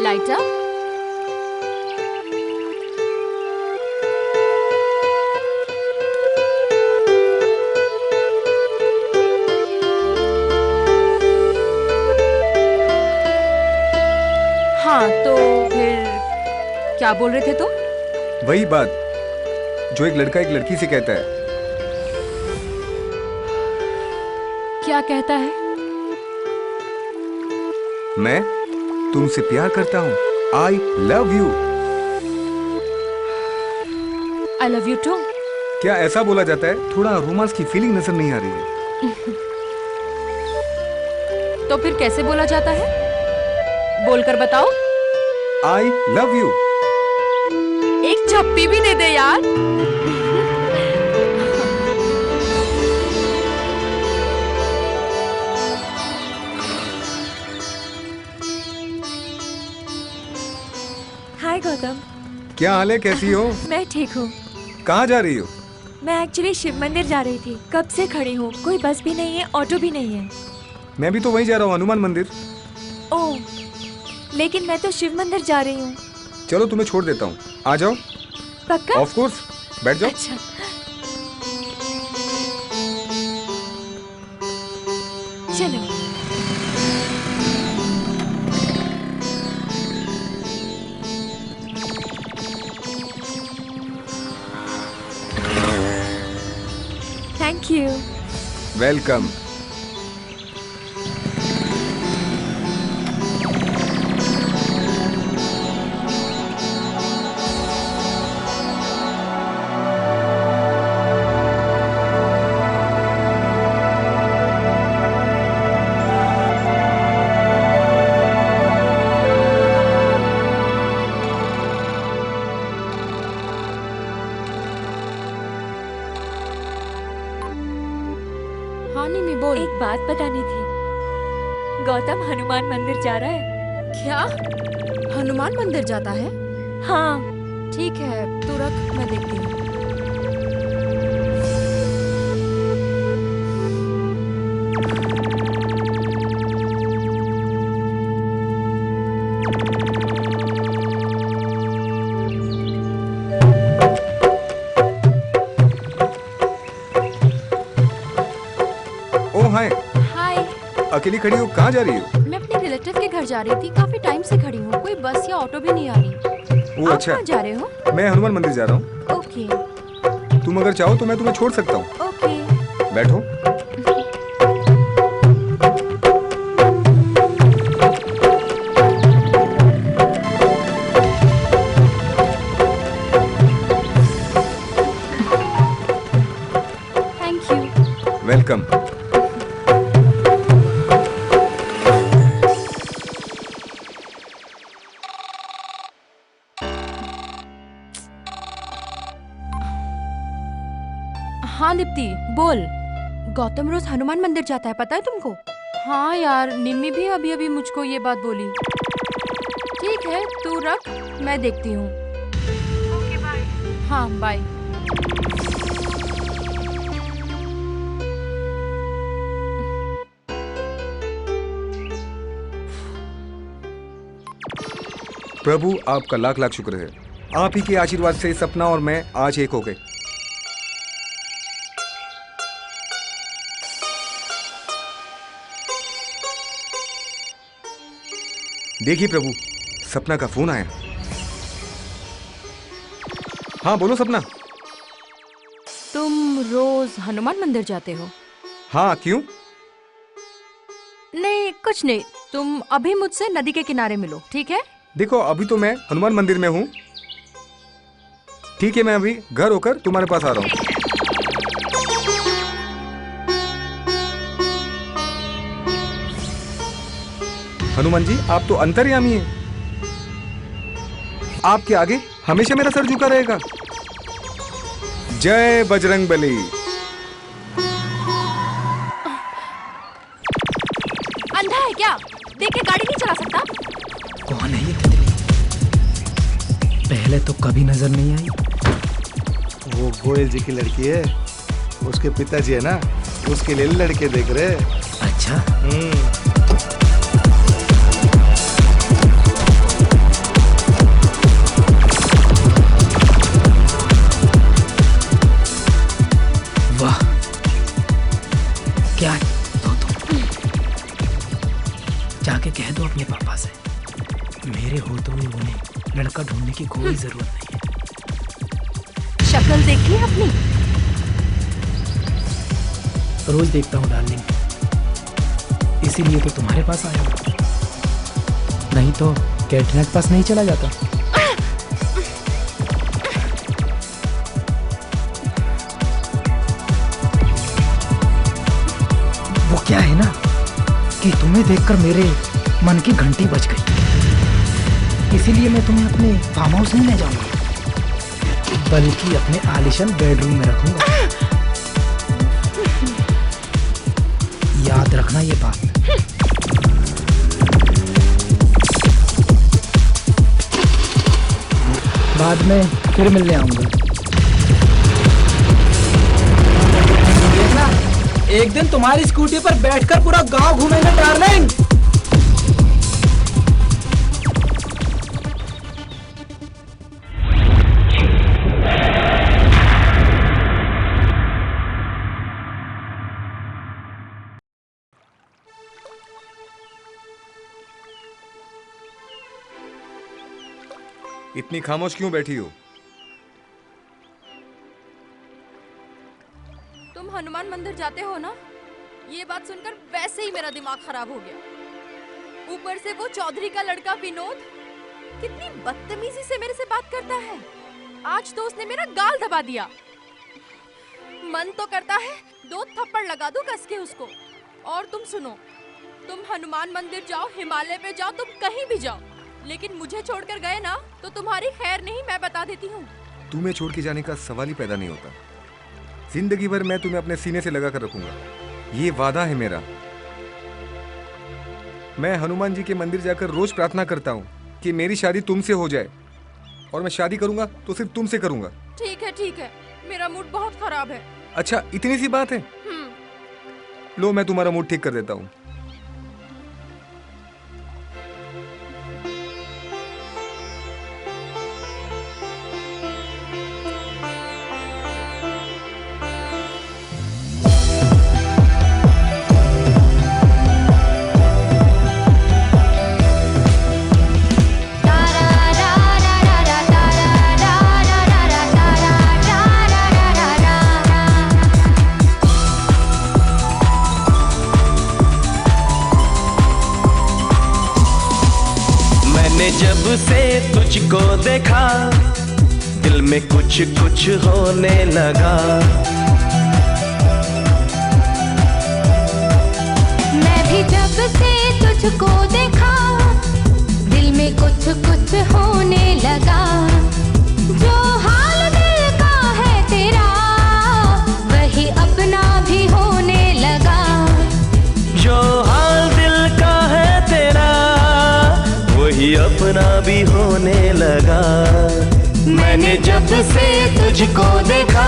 लाइटर? हाँ, तो फिर क्या बोल रहे थे तुम? वही बात जो एक लड़का एक लड़की से कहता है। क्या कहता है? मैं तुमसे प्यार करता हूँ। I love you। I love you too। क्या ऐसा बोला जाता है? थोड़ा रोमांस की फीलिंग नजर नहीं आ रही है। तो फिर कैसे बोला जाता है? बोलकर बताओ। I love you। एक झप्पी भी दे दे यार। हाय गौतम। क्या हाल है, कैसी हो? मैं ठीक हूँ। कहाँ जा रही हो? मैं एक्चुअली शिव मंदिर जा रही थी, कब से खड़ी हूँ, कोई बस भी नहीं है, ऑटो भी नहीं है। मैं भी तो वहीं जा रहा हूँ, हनुमान मंदिर। ओह, लेकिन मैं तो शिव मंदिर जा रही हूँ। चलो तुम्हें छोड़ देता हूँ, आ जाओ। पक्का? ऑफ कोर्स, बैठ जाओ। अच्छा। चलो। Thank you. वेलकम। एक बात बतानी थी। गौतम हनुमान मंदिर जा रहा है। क्या? हनुमान मंदिर जाता है? हाँ। ठीक है, तू रख, मैं देखती हूँ। हाय। हाय। अकेली खड़ी हो, कहाँ जा रही हो? मैं अपने रिलेटिव के घर जा रही थी, काफी टाइम से खड़ी हूँ, कोई बस या ऑटो भी नहीं आ रही। वो आप अच्छा। कहाँ जा रहे हो? मैं हनुमान मंदिर जा रहा हूँ। ओके। तुम अगर चाहो तो मैं तुम्हें छोड़ सकता हूँ। ओके। बैठो। Thank you. वेलकम। हाँ दीप्ति, बोल। गौतम रोज हनुमान मंदिर जाता है, पता है तुमको? हाँ यार, निम्मी भी अभी अभी मुझको ये बात बोली। ठीक है, तू रख, मैं देखती हूँ। Okay, bye. हाँ, बाय। प्रभु आपका लाख लाख शुक्र है। आप ही के आशीर्वाद से सपना और मैं आज एक हो गए। देखिए प्रभु, सपना का फोन आया। हाँ बोलो सपना। तुम रोज हनुमान मंदिर जाते हो? हाँ, क्यों? नहीं, कुछ नहीं। तुम अभी मुझसे नदी के किनारे मिलो, ठीक है? देखो, अभी तो मैं हनुमान मंदिर में हूँ। ठीक है, मैं अभी घर होकर तुम्हारे पास आ रहा हूँ। हनुमान जी, आप तो अंतर्यामी हैं। आपके आगे हमेशा मेरा सर झुका रहेगा। जय बजरंग बली। अंधा है क्या? देख के गाड़ी नहीं चला सकता? कौन है ये तितली? पहले तो कभी नजर नहीं आई। वो गोयल जी की लड़की है, उसके पिताजी है ना, उसके लिए लड़के देख रहे। अच्छा। वाह, क्या है? दो जाके कह दो अपने पापा से, मेरे होते हुए उन्हें लड़का ढूंढने की कोई जरूरत नहीं है। शक्ल देखी है अपनी? रोज देखता हूँ डार्लिंग, इसीलिए तो तुम्हारे पास आया हूँ, नहीं तो कैटरीना के पास नहीं चला जाता। वो क्या है ना कि तुम्हें देखकर मेरे मन की घंटी बज गई, इसीलिए मैं तुम्हें अपने फार्म हाउस नहीं ले जाऊंगा, बल्कि अपने आलीशान बेडरूम में रखूंगा। याद रखना ये बात। बाद में फिर मिलने आऊंगा। देखना, एक दिन तुम्हारी स्कूटी पर बैठकर पूरा गांव घूमेंगे डार्लिंग। इतनी खामोश क्यों बैठी हो? तुम हनुमान मंदिर जाते हो ना? ये बात सुनकर वैसे ही मेरा दिमाग खराब हो गया। ऊपर से वो चौधरी का लड़का विनोद कितनी बदतमीजी से मेरे से बात करता है। आज तो उसने मेरा गाल दबा दिया। मन तो करता है 2 थप्पड़ लगा दूं कस के उसको। और तुम सुनो, तुम हनुमान मंदिर जाओ, हिमालय पे जाओ, तुम कहीं भी जाओ, लेकिन मुझे छोड़कर गए ना तो तुम्हारी खैर नहीं, मैं बता देती हूँ। तुम्हें छोड़ के जाने का सवाल ही पैदा नहीं होता। जिंदगी भर मैं तुम्हें अपने सीने से लगा कर रखूंगा, ये वादा है मेरा। मैं हनुमान जी के मंदिर जाकर रोज प्रार्थना करता हूँ कि मेरी शादी तुमसे हो जाए, और मैं शादी करूंगा तो सिर्फ तुमसे करूंगा। ठीक है, मेरा मूड बहुत खराब है। अच्छा, इतनी सी बात है? लो, मैं तुम्हारा मूड ठीक कर देता हूँ। जब से तुझको देखा दिल में कुछ कुछ होने लगा। मैं भी जब से तुझको देखा दिल में कुछ कुछ होने लगा। जो हाल दिल का है तेरा वही अपना भी होने लगा। जो हाल दिल का है तेरा वही अपना भी होने लगा। मैंने जब से तुझको देखा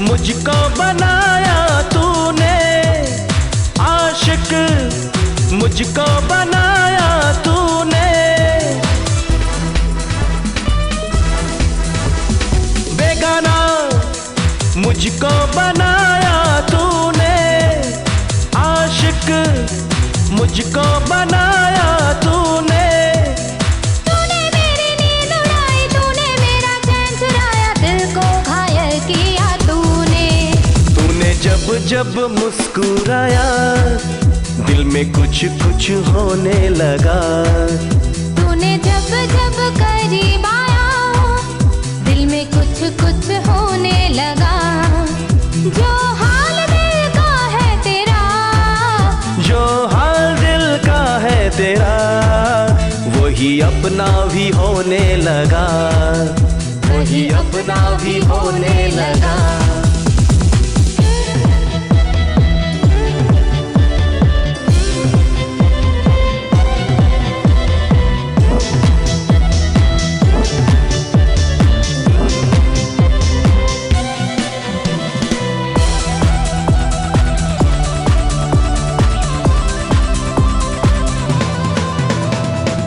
मुझको बनाया तूने आशिक, मुझको बनाया तूने बेगाना, मुझको बनाया तूने आशिक, मुझको बनाया तूने। तूने मेरी नींद उड़ाई, तूने मेरा चैन चुराया, दिल को घायल किया। तूने जब जब जब मुस्कुराया दिल में कुछ कुछ होने लगा। तूने जब जब करीब आया दिल में कुछ कुछ होने लगा। जो हाल दिल का है तेरा, जो हाल दिल का है तेरा, वही अपना भी होने लगा, वही अपना भी होने लगा।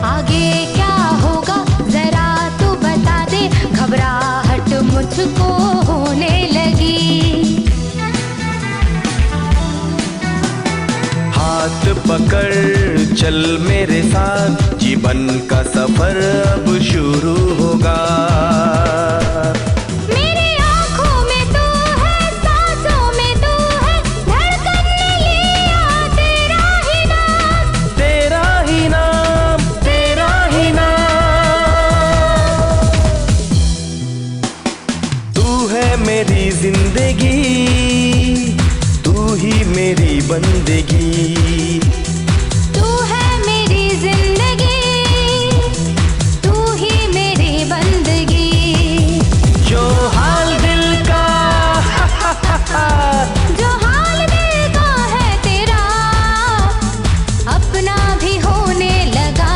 आगे क्या होगा जरा तू बता दे, घबराहट मुझको होने लगी। हाथ पकड़ चल मेरे साथ, जीवन का सफर अब शुरू होगा। मेरी आँखों में तू है, सांसों में तू है, धड़कन ने लिया तेरा ही नाम, तेरा ही नाम, तेरा ही नाम। तू है मेरी जिंदगी, तू ही मेरी बंदगी। तू है मेरी जिंदगी, तू ही मेरी बंदगी। जो हाल दिल का जो हाल दिल का है तेरा, अपना भी होने लगा,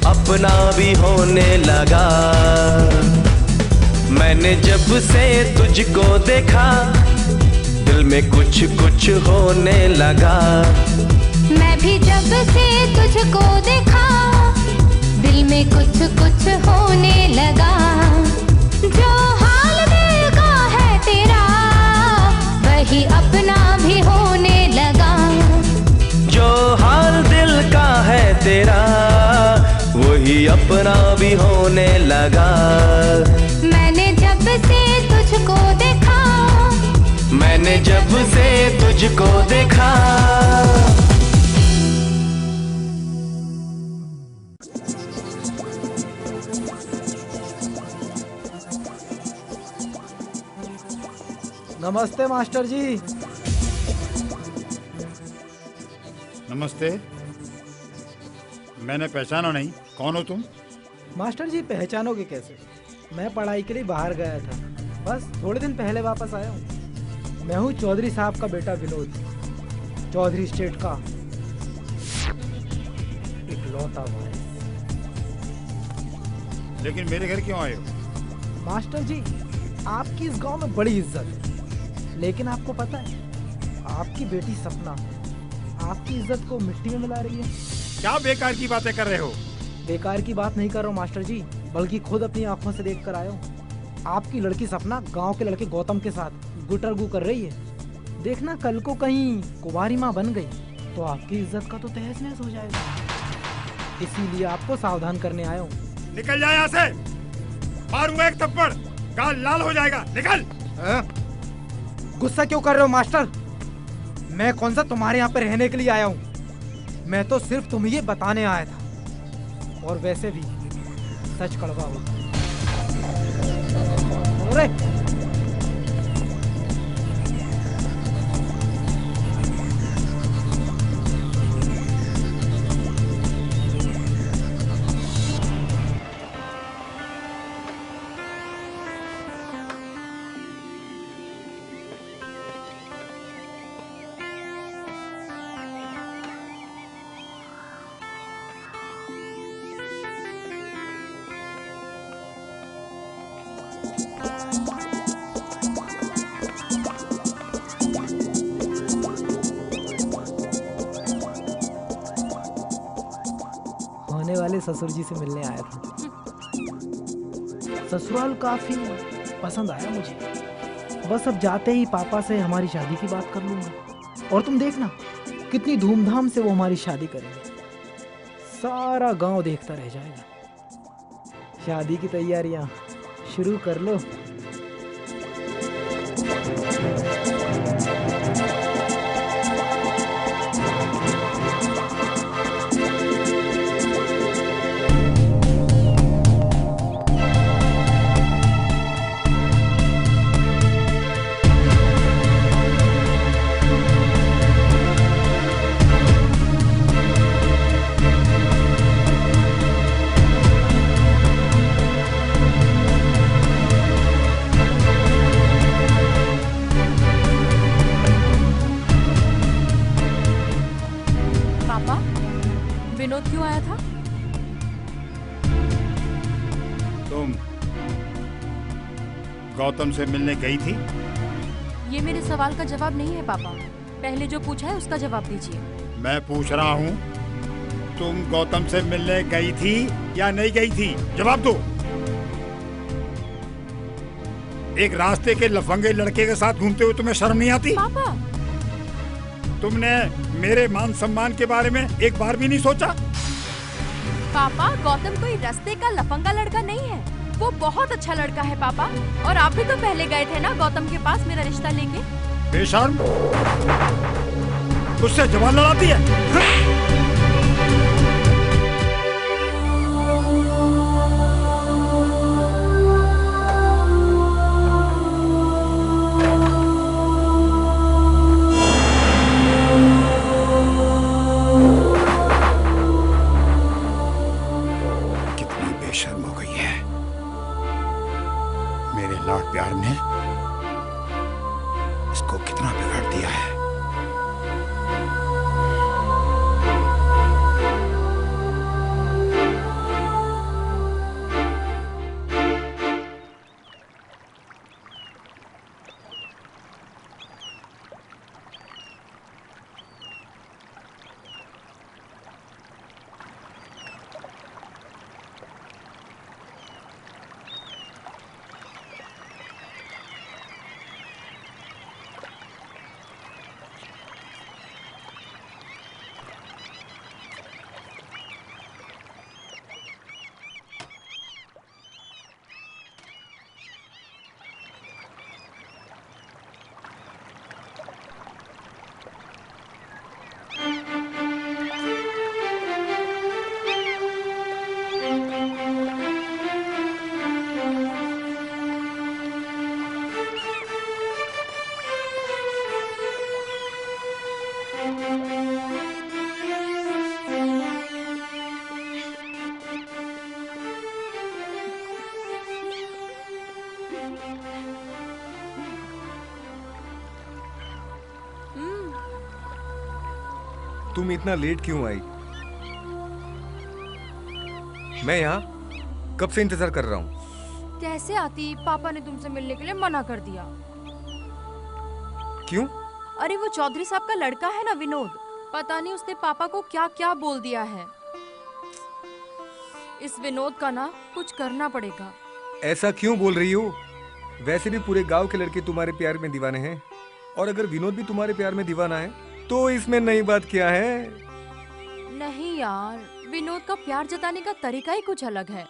अपना भी होने लगा। मैंने जब से तुझको देखा दिल में कुछ कुछ होने लगा। मैं भी जब से तुझको देखा दिल में कुछ कुछ होने लगा। जो हाल दिल का है तेरा, वही अपना भी होने लगा। जो हाल दिल का है तेरा, वही अपना भी होने लगा। मैंने जब से तुझको देखा, मैंने जब से तुझको देखा। नमस्ते मास्टर जी। नमस्ते। मैंने पहचाना नहीं, कौन हो तुम? मास्टर जी पहचानोगे कैसे? मैं पढ़ाई के लिए बाहर गया था, बस थोड़े दिन पहले वापस आया हूँ। मैं हूँ चौधरी साहब का बेटा विनोद, चौधरी स्टेट का इकलौता भाई। लेकिन मेरे घर क्यों आए हो? मास्टर जी आपकी इस गांव में बड़ी इज्जत है, लेकिन आपको पता है आपकी बेटी सपना आपकी इज्जत को मिट्टी में मिला रही है। क्या बेकार की बातें कर रहे हो? बेकार की बात नहीं कर रहा हूँ मास्टर जी, बल्कि खुद अपनी आंखों से देख कर आया हूँ। आपकी लड़की सपना गांव के लड़के गौतम के साथ गुटरगू कर रही है। देखना कल को कहीं कुंवारी माँ बन गई तो आपकी इज्जत का तो तहस नहस हो जाएगा। इसीलिए आपको सावधान करने आया हूँ। निकल जाए यहाँ से, मारूंगा एक थप्पड़, गाल लाल हो जाएगा। निकल। गुस्सा क्यों कर रहे हो मास्टर? मैं कौन सा तुम्हारे यहाँ पे रहने के लिए आया हूँ? मैं तो सिर्फ तुम्हें ये बताने आया था, और वैसे भी सच कड़वा हो। अरे होने वाले ससुर जी से मिलने आया था। ससुराल काफी पसंद आया मुझे। बस अब जाते ही पापा से हमारी शादी की बात कर लूंगा, और तुम देखना कितनी धूमधाम से वो हमारी शादी करेंगे। सारा गांव देखता रह जाएगा। शादी की तैयारियां शुरू कर लो। गौतम से मिलने गई थी? ये मेरे सवाल का जवाब नहीं है पापा। पहले जो पूछा है उसका जवाब दीजिए। मैं पूछ रहा हूँ, तुम गौतम से मिलने गई थी या नहीं गई थी? जवाब दो। एक रास्ते के लफंगे लड़के के साथ घूमते हुए तुम्हें शर्म नहीं आती? पापा, तुमने मेरे मान सम्मान के बारे में एक बार भी नहीं सोचा? पापा, गौतम कोई रास्ते का लफंगा लड़का नहीं है, वो बहुत अच्छा लड़का है पापा। और आप भी तो पहले गए थे ना गौतम के पास मेरा रिश्ता लेके। बेशर्म, उससे जवान लड़ाती है। कितनी बेशर्म हो गई है। मेरे लाड प्यार ने इसको कितना बिगाड़ दिया है। तुम इतना लेट क्यों आई? मैं यहाँ कब से इंतजार कर रहा हूँ। कैसे आती, पापा ने तुमसे मिलने के लिए मना कर दिया। क्यों? अरे वो चौधरी साहब का लड़का है ना विनोद, पता नहीं उसने पापा को क्या क्या बोल दिया है। इस विनोद का ना कुछ करना पड़ेगा। ऐसा क्यों बोल रही हो? वैसे भी पूरे गांव के लड़के तुम्हारे प्यार में दीवाने हैं, और अगर विनोद भी तुम्हारे प्यार में दीवाना है तो इसमें नई बात क्या है? नहीं यार, विनोद का प्यार जताने का तरीका ही कुछ अलग है।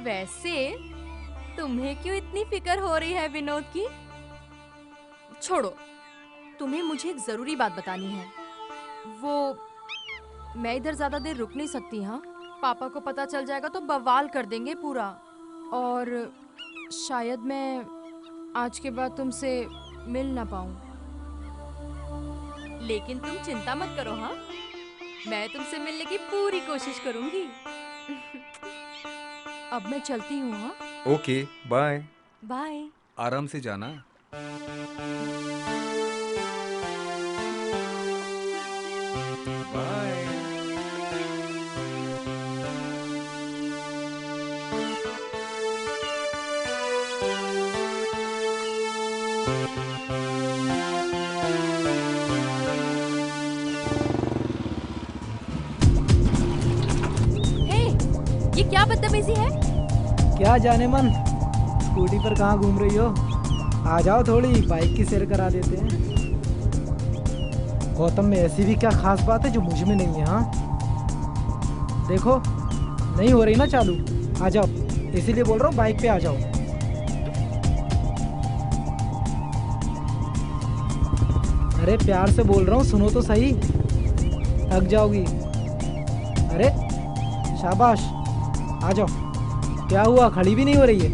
वैसे तुम्हें क्यों इतनी फिक्र हो रही है विनोद की? छोड़ो, तुम्हें मुझे एक जरूरी बात बतानी है। वो मैं इधर ज्यादा देर रुक नहीं सकती। हाँ, पापा को पता चल जाएगा तो बवाल कर देंगे पूरा, और शायद मैं आज के बाद तुमसे मिल ना पाऊं। लेकिन तुम चिंता मत करो। हाँ, मैं तुमसे मिलने की पूरी कोशिश करूंगी। अब मैं चलती हूँ। हाँ, ओके, बाय। बाय। आराम से जाना। बाय। ये क्या बदतमीजी है? क्या जाने मन, स्कूटी पर कहाँ घूम रही हो? आ जाओ, थोड़ी बाइक की सैर करा देते हैं। गौतम में ऐसी भी क्या खास बात है जो मुझ में नहीं है? हाँ देखो, नहीं हो रही ना चालू। आ जाओ, इसीलिए बोल रहा हूँ बाइक पे आ जाओ। अरे प्यार से बोल रहा हूँ, सुनो तो सही, थक जाओगी। अरे शाबाश, आ जाओ। क्या हुआ, खड़ी भी नहीं हो रही है?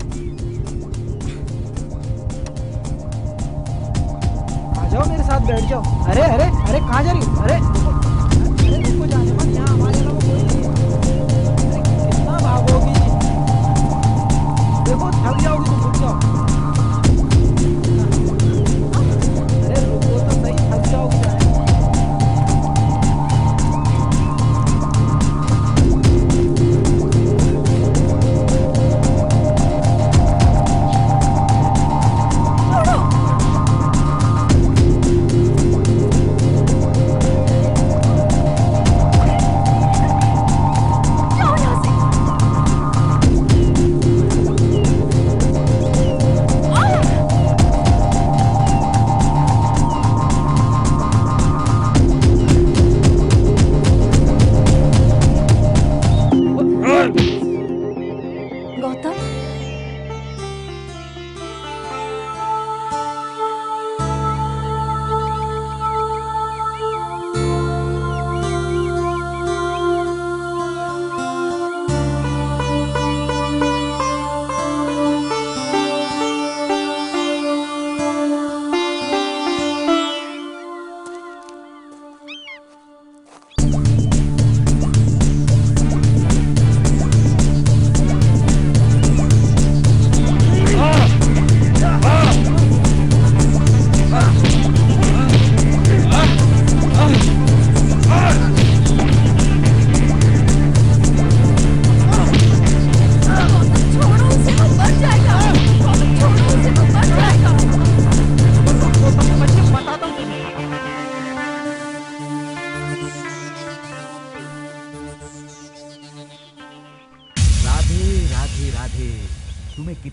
आ जाओ, मेरे साथ बैठ जाओ। अरे अरे अरे, कहाँ जा रही हो? अरे देखो जाने मत, यहाँ हमारे अलावा कोई नहीं है। अरे कितना भागोगी? देखो थक जाओगी तो रुक जाओ। अरे रुको तो सही, थक जाओगी।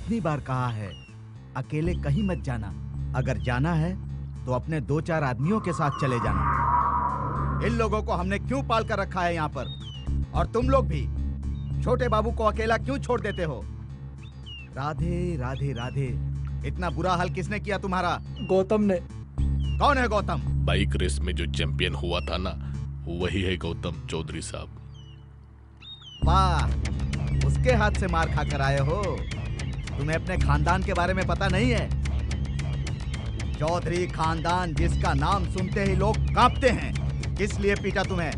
कितनी बार कहा है, अकेले कहीं मत जाना। अगर जाना है तो अपने 2-4 आदमियों के साथ चले जाना। इन लोगों को हमने क्यों पाल कर रखा है यहाँ पर? और तुम लोग भी छोटे बाबू को अकेला क्यों छोड़ देते हो? राधे राधे राधे। इतना बुरा हाल किसने किया तुम्हारा? गौतम ने। कौन है गौतम? बाइक रेस में जो चैंपियन हुआ था ना, वही है गौतम चौधरी साहब। वाह, उसके हाथ से मार खाकर आए हो। तुम्हें अपने खानदान के बारे में पता नहीं है? चौधरी खानदान जिसका नाम सुनते ही लोग कांपते हैं। किस लिए पीटा तुम्हें?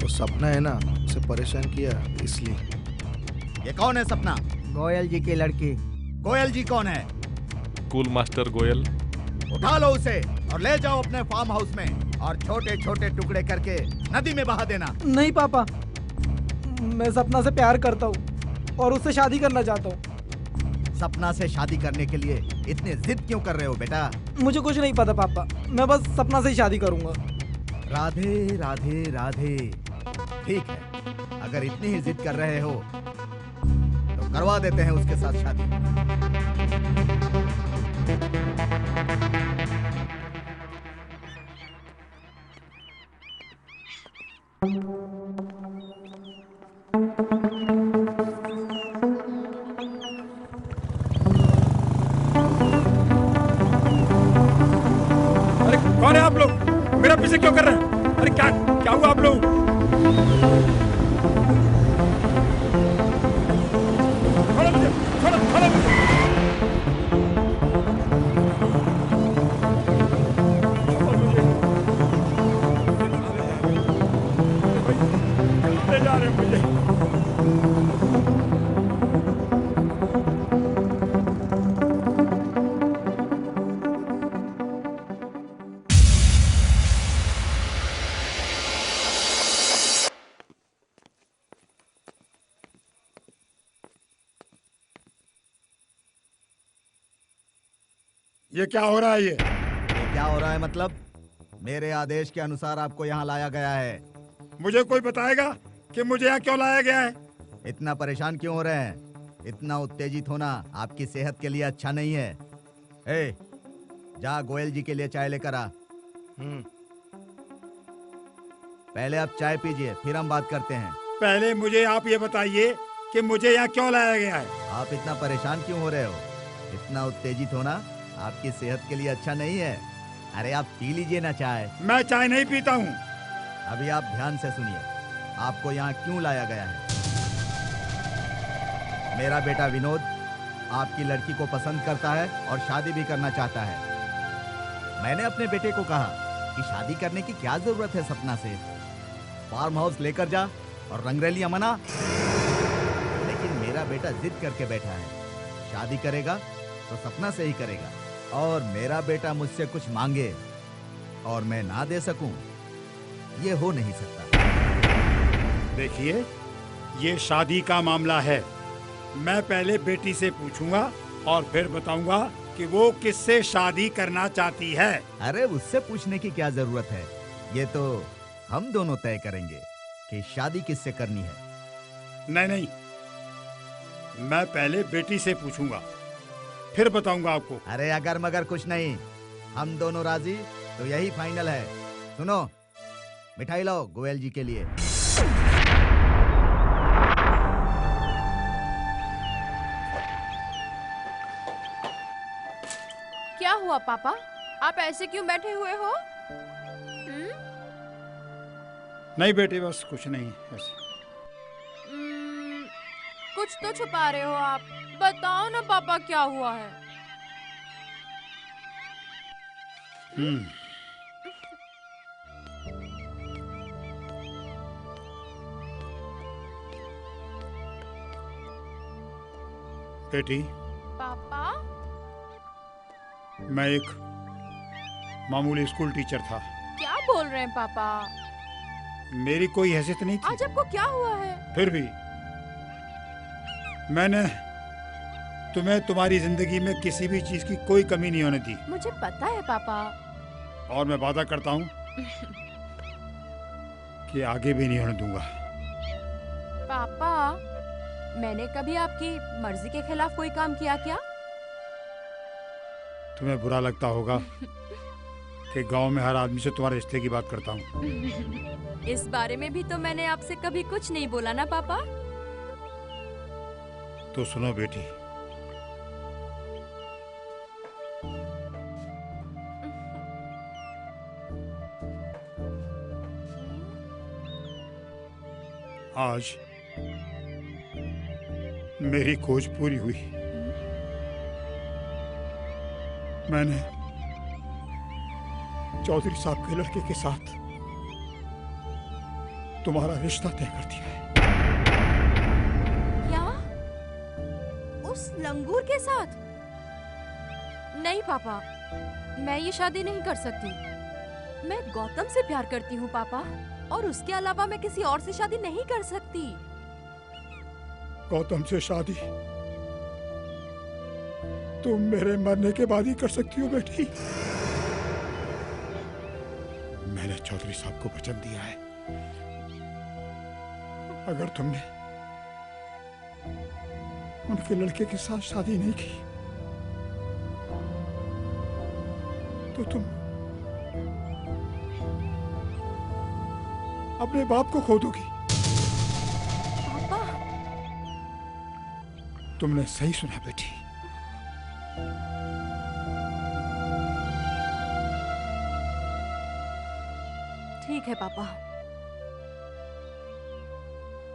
वो सपना है ना, उसे परेशान किया इसलिए। ये कौन है सपना? गोयल जी की लड़की। गोयल जी कौन है? School master Goyal. उठा लो उसे और ले जाओ अपने फार्म हाउस में और छोटे छोटे टुकड़े करके नदी में बहा देना। नहीं पापा, मैं सपना से प्यार करता हूँ और उससे शादी करना चाहता हूँ। सपना से शादी करने के लिए इतनी जिद क्यों कर रहे हो बेटा? मुझे कुछ नहीं पता पापा, मैं बस सपना से ही शादी करूंगा। राधे राधे राधे। ठीक है, अगर इतनी ही जिद कर रहे हो तो करवा देते हैं उसके साथ शादी। अरे कौन है आप लोग? मेरा पीछे क्यों कर रहे हैं? अरे क्या क्या हुआ आप लोग? छोड़ो मुझे, छोड़ो, छोड़ो मुझे। ले जा रहे हैं मुझे। ये क्या हो रहा है? ये क्या हो रहा है मतलब? मेरे आदेश के अनुसार आपको यहाँ लाया गया है। मुझे कोई बताएगा कि मुझे यहाँ क्यों लाया गया है? इतना परेशान क्यों हो रहे हैं? इतना उत्तेजित होना आपकी सेहत के लिए अच्छा नहीं है। ए, जा गोयल जी के लिए चाय लेकर आ। पहले आप चाय पीजिए, फिर हम बात करते हैं। पहले मुझे आप ये बताइए कि मुझे यहाँ क्यों लाया गया है? आप इतना परेशान क्यों हो रहे हो? इतना उत्तेजित होना आपकी सेहत के लिए अच्छा नहीं है। अरे आप पी लीजिए ना चाय। मैं चाय नहीं पीता हूँ। अभी आप ध्यान से सुनिए, आपको यहाँ क्यों लाया गया है। मेरा बेटा विनोद आपकी लड़की को पसंद करता है और शादी भी करना चाहता है। मैंने अपने बेटे को कहा कि शादी करने की क्या जरूरत है सपना से, फार्म हाउस लेकर जा और रंगरेलियां मना। लेकिन मेरा बेटा जिद करके बैठा है, शादी करेगा तो सपना से ही करेगा। और मेरा बेटा मुझसे कुछ मांगे और मैं ना दे सकूं, ये हो नहीं सकता। देखिए, ये शादी का मामला है। मैं पहले बेटी से पूछूंगा और फिर बताऊंगा कि वो किससे शादी करना चाहती है। अरे उससे पूछने की क्या जरूरत है, ये तो हम दोनों तय करेंगे कि शादी किससे करनी है। नहीं नहीं, मैं पहले बेटी से पूछूंगा, फिर बताऊंगा आपको। अरे अगर मगर कुछ नहीं, हम दोनों राजी तो यही फाइनल है। सुनो, मिठाई लाओ गोयल जी के लिए। क्या हुआ पापा, आप ऐसे क्यों बैठे हुए हो? नहीं बेटे, बस कुछ नहीं ऐसे। कुछ तो छुपा रहे हो आप, बताओ ना पापा क्या हुआ है। बेटी, पापा, मैं एक मामूली स्कूल टीचर था। क्या बोल रहे हैं पापा? मेरी कोई हैसियत नहीं थी। आज आपको क्या हुआ है? फिर भी मैंने तुम्हें तुम्हारी जिंदगी में किसी भी चीज की कोई कमी नहीं होने दी। मुझे पता है पापा। और मैं वादा करता हूँ कि आगे भी नहीं होने दूंगा। पापा, मैंने कभी आपकी मर्जी के खिलाफ कोई काम किया क्या? तुम्हें बुरा लगता होगा कि गांव में हर आदमी से तुम्हारे रिश्ते की बात करता हूँ। इस बारे में भी तो मैंने आपसे कभी कुछ नहीं बोला ना पापा। तो सुनो बेटी, आज मेरी खोज पूरी हुई। मैंने चौधरी साहब के लड़के के साथ तुम्हारा रिश्ता तय कर दिया है। क्या? उस लंगूर के साथ? नहीं पापा, मैं ये शादी नहीं कर सकती। मैं गौतम से प्यार करती हूँ पापा, और उसके अलावा मैं किसी और से शादी नहीं कर सकती। गौतम से शादी तुम मेरे मरने के बाद ही कर सकती हो बेटी। मैंने चौधरी साहब को वचन दिया है, अगर तुमने उनके लड़के के साथ शादी नहीं की तो तुम अपने बाप को खो दोगी। पापा, तुमने सही सुना बेटी। ठीक है पापा,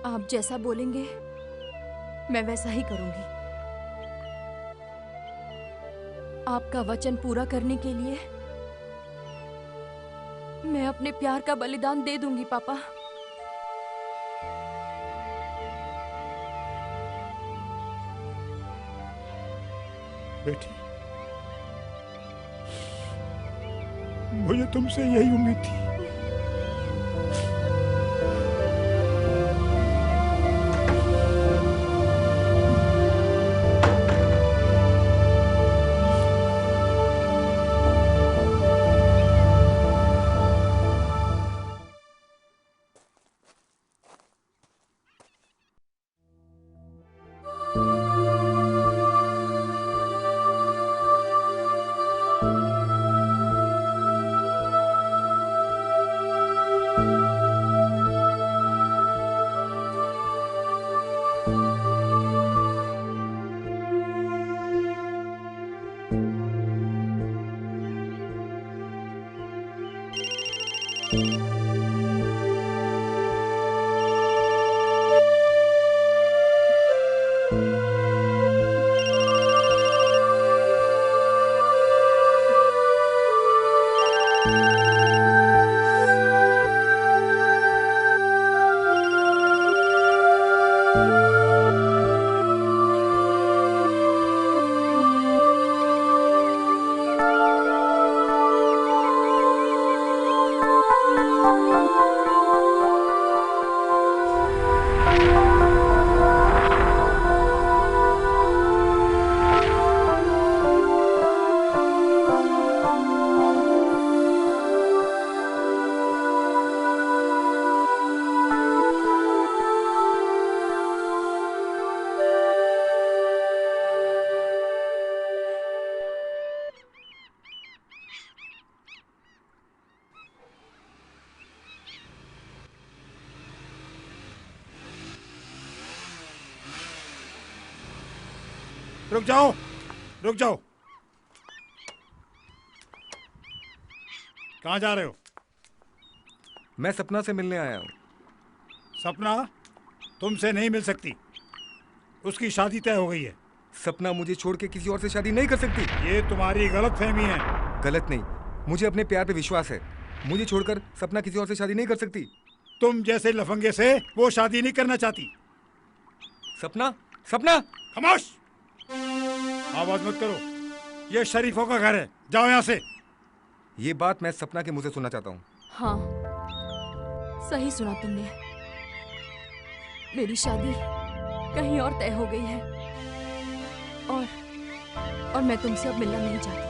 आप जैसा बोलेंगे मैं वैसा ही करूंगी। आपका वचन पूरा करने के लिए मैं अपने प्यार का बलिदान दे दूंगी पापा। बेटी, मुझे तुमसे यही उम्मीद थी। रुक जाओ, रुक जाओ। कहाँ जा रहे हो? मैं सपना से मिलने आया हूँ। सपना तुमसे नहीं मिल सकती, उसकी शादी तय हो गई है। सपना मुझे छोड़ के किसी और से शादी नहीं कर सकती। ये तुम्हारी गलतफहमी है। गलत नहीं, मुझे अपने प्यार पे विश्वास है। मुझे छोड़कर सपना किसी और से शादी नहीं कर सकती। तुम जैसे लफंगे से वो शादी नहीं करना चाहती। सपना, सपना! खामोश! आवाज मत करो, ये शरीफों का घर है। जाओ यहाँ से। ये बात मैं सपना के मुंह से सुनना चाहता हूँ। हाँ, सही सुना तुमने। मेरी शादी कहीं और तय हो गई है और मैं तुमसे अब मिलना नहीं चाहती।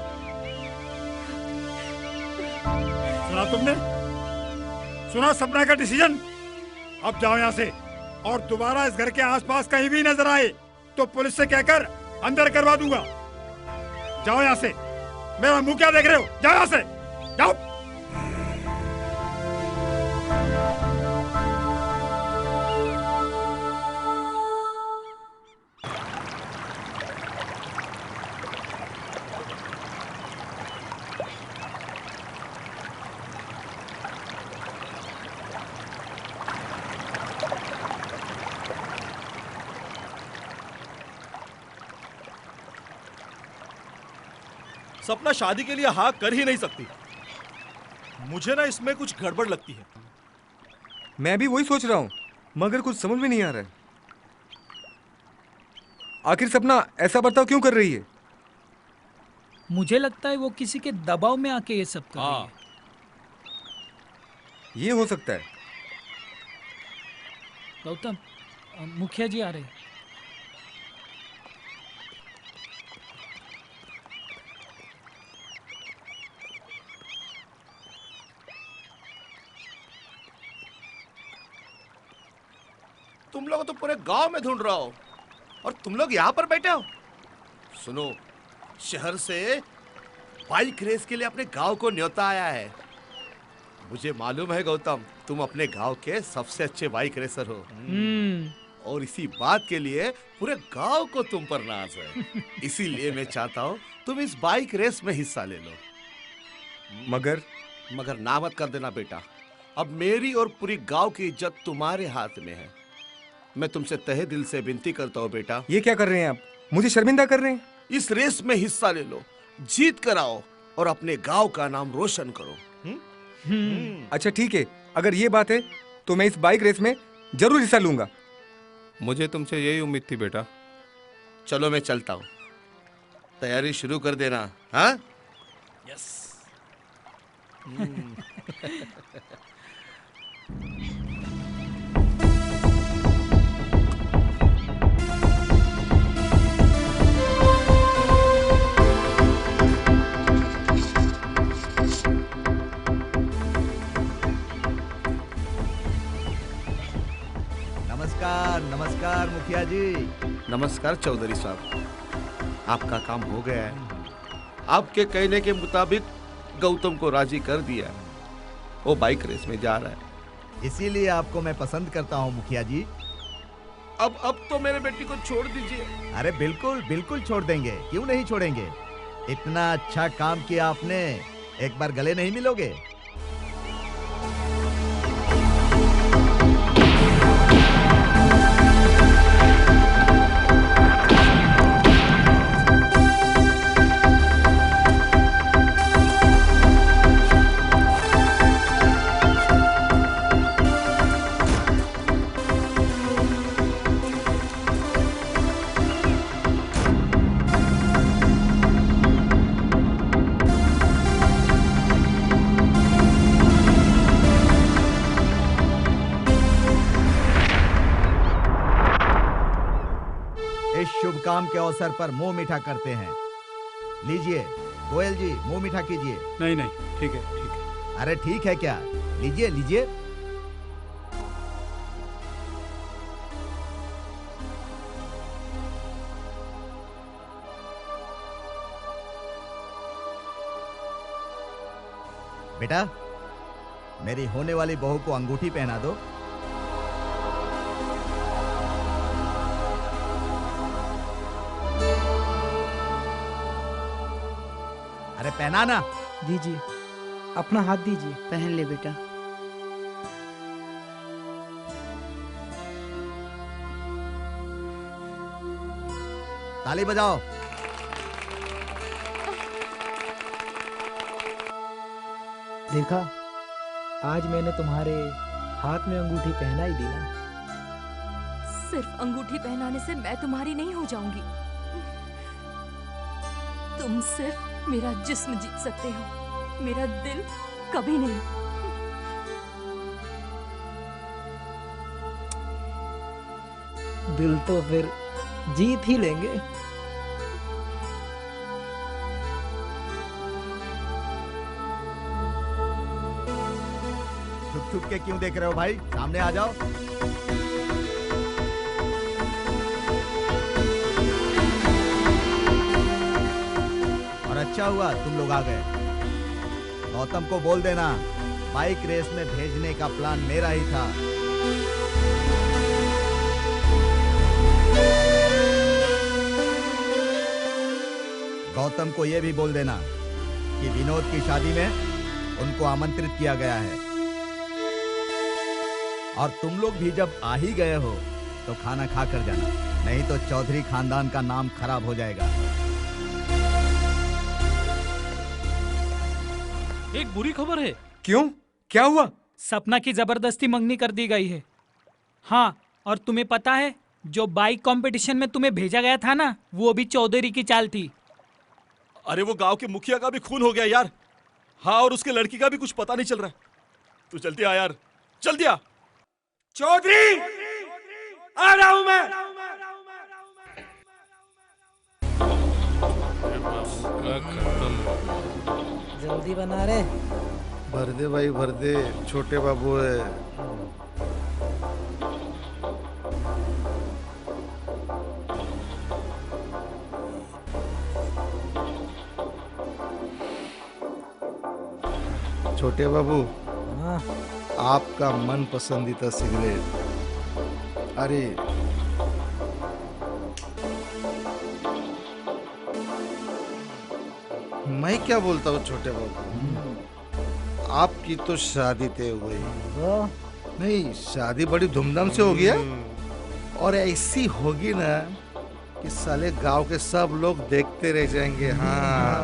सुना तुमने? सुना सपना का डिसीजन? अब जाओ यहाँ से, और दोबारा इस घर के आसपास कहीं भी नजर आए तो पुलिस से कहकर अंदर करवा दूंगा। जाओ यहाँ से। मेरा मुंह क्या देख रहे हो? जाओ यहाँ से, जाओ। सपना शादी के लिए हाँ कर ही नहीं सकती। मुझे ना इसमें कुछ गड़बड़ लगती है। मैं भी वही सोच रहा हूँ, मगर कुछ समझ में नहीं आ रहा है। आखिर सपना ऐसा बर्ताव क्यों कर रही है? मुझे लगता है वो किसी के दबाव में आके ये सब कर रही है। ये हो सकता है। गौतम, मुखिया जी आ रहे हैं। तुम लोग तो पूरे गांव में ढूंढ रहा हो और तुम लोग यहाँ पर बैठे हो। सुनो, शहर से बाइक रेस के लिए अपने गांव को न्योता आया है। मुझे मालूम है गौतम, तुम अपने गांव के सबसे अच्छे बाइक रेसर हो और इसी बात के लिए पूरे गांव को तुम पर नाज है। इसीलिए मैं चाहता हूँ तुम इस बाइक रेस में हिस्सा ले लो। मगर ना मत कर देना बेटा। अब मेरी और पूरी गांव की इज्जत तुम्हारे हाथ में है। मैं तुमसे तहे दिल से विनती करता हूँ बेटा। ये क्या कर रहे हैं आप? मुझे शर्मिंदा कर रहे हैं। इस रेस में हिस्सा ले लो, जीत कर आओ और अपने गांव का नाम रोशन करो। अच्छा ठीक है, अगर ये बात है तो मैं इस बाइक रेस में जरूर हिस्सा लूंगा। मुझे तुमसे यही उम्मीद थी बेटा। चलो मैं चलता हूँ, तैयारी शुरू कर देना। हाँ? यस। नमस्कार मुखिया जी। नमस्कार चौधरी साहब, आपका काम हो गया है। आपके कहने के मुताबिक गौतम को राजी कर दिया है। वो बाइक रेस में जा रहा है। इसीलिए आपको मैं पसंद करता हूँ मुखिया जी। अब तो मेरे बेटी को छोड़ दीजिए। अरे बिल्कुल बिल्कुल छोड़ देंगे, क्यों नहीं छोड़ेंगे। इतना अच्छा काम किया आपने, एक बार गले नहीं मिलोगे? शुभ काम के अवसर पर मुंह मीठा करते हैं। लीजिए गोयल जी, मुंह मीठा कीजिए। नहीं नहीं, ठीक है ठीक है। अरे ठीक है क्या, लीजिए लीजिए। बेटा, मेरी होने वाली बहू को अंगूठी पहना दो। अरे पहना ना। दीजिए, अपना हाथ दीजिए। पहन ले बेटा। ताली बजाओ। देखा, आज मैंने तुम्हारे हाथ में अंगूठी पहना ही दी ना। सिर्फ अंगूठी पहनाने से मैं तुम्हारी नहीं हो जाऊंगी। तुम सिर्फ मेरा जिस्म जीत सकते हो, मेरा दिल कभी नहीं। दिल तो फिर जीत ही लेंगे। छुप छुप के क्यों देख रहे हो भाई? सामने आ जाओ। अच्छा हुआ तुम लोग आ गए। गौतम को बोल देना बाइक रेस में भेजने का प्लान मेरा ही था। गौतम को यह भी बोल देना कि विनोद की शादी में उनको आमंत्रित किया गया है। और तुम लोग भी जब आ ही गए हो तो खाना खा कर जाना, नहीं तो चौधरी खानदान का नाम खराब हो जाएगा। एक बुरी खबर है। क्यों, क्या हुआ? सपना की जबरदस्ती मंगनी कर दी गई है। हाँ, और तुम्हें पता है जो बाइक कंपटीशन में तुम्हें भेजा गया था ना, वो भी चौधरी की चाल थी। अरे वो गांव के मुखिया का भी खून हो गया यार। हाँ, और उसके लड़की का भी कुछ पता नहीं चल रहा। तू जल्दी आ यार, जल्दी आ। चौधरी, आ रहा हूं मैं। जल्दी बना रे। भर दे भाई, भर दे, छोटे बाबू है। छोटे बाबू, आपका मन पसंदीदा सिगरेट। अरे मैं क्या बोलता हूँ छोटे बाबू, आपकी तो शादी तय हो गई। नहीं, शादी बड़ी धूमधाम से होगी है, और ऐसी होगी ना कि साले गांव के सब लोग देखते रह जाएंगे। हाँ,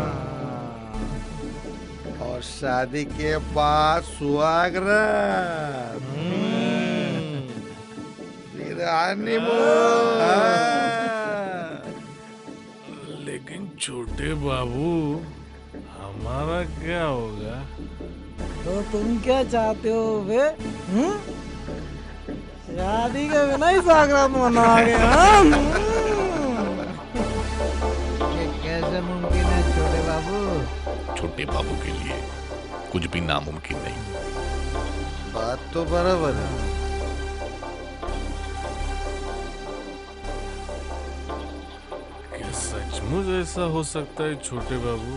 और शादी के बाद सुहागरात, फिर हनीमून। लेकिन छोटे बाबू, हमारा क्या होगा? तो तुम क्या चाहते हो वे? शादी के बिना ही सागरात मनाओगे? ये कैसे मुमकिन है छोटे बाबू? छोटे बाबू के लिए कुछ भी नामुमकिन नहीं। बात तो बराबर है। क्या सचमुच ऐसा हो सकता है छोटे बाबू?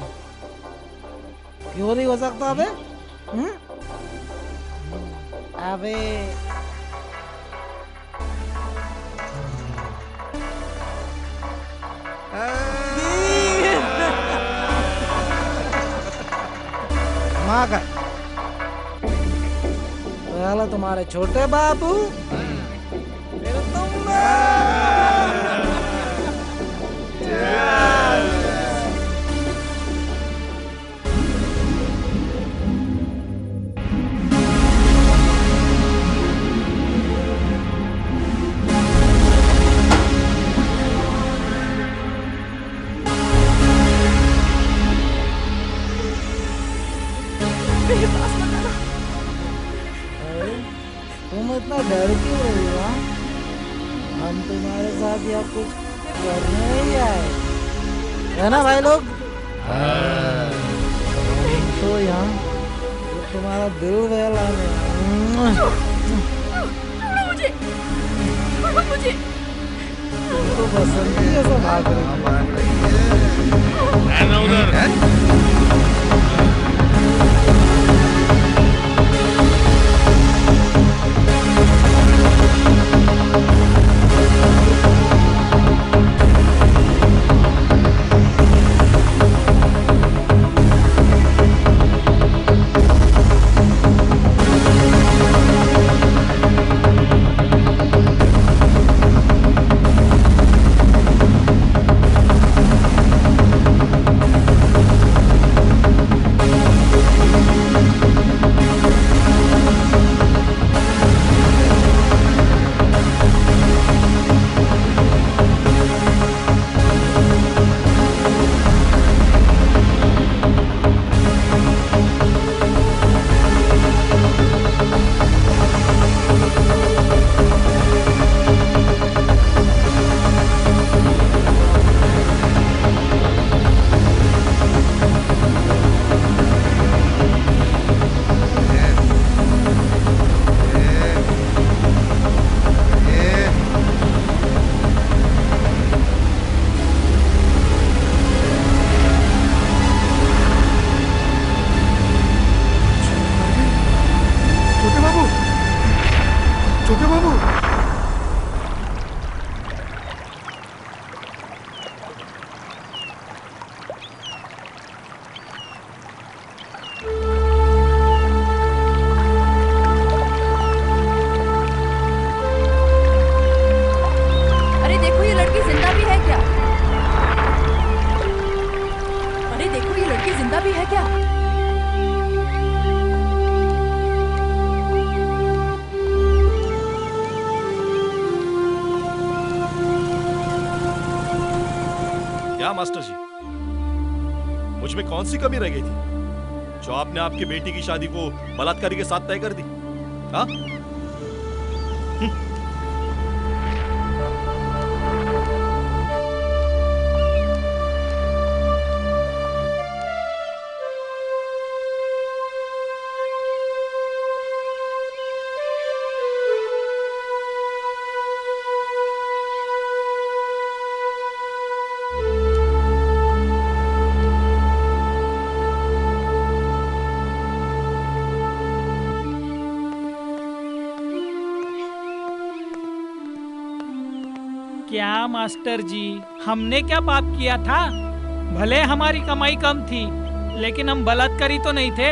क्यों नहीं हो सकता अबे? अबे पहले तुम्हारे छोटे बाबू, फिर तुम। तुम इतना डर क्यों रही हो? हम तुम्हारे साथ या कुछ करने ही आए है ना भाई लोग? तो यहाँ तुम्हारा दिल बहलाने। मुझे तो बसंती ऐसा भाग रही है उधर। अंधा भी है क्या? क्या मास्टर जी, मुझ में कौन सी कमी रह गई थी जो आपने आपकी बेटी की शादी को बलात्कारी के साथ तय कर दी? हाँ? क्या मास्टर जी, हमने क्या पाप किया था? भले हमारी कमाई कम थी, लेकिन हम बलात्कारी तो नहीं थे,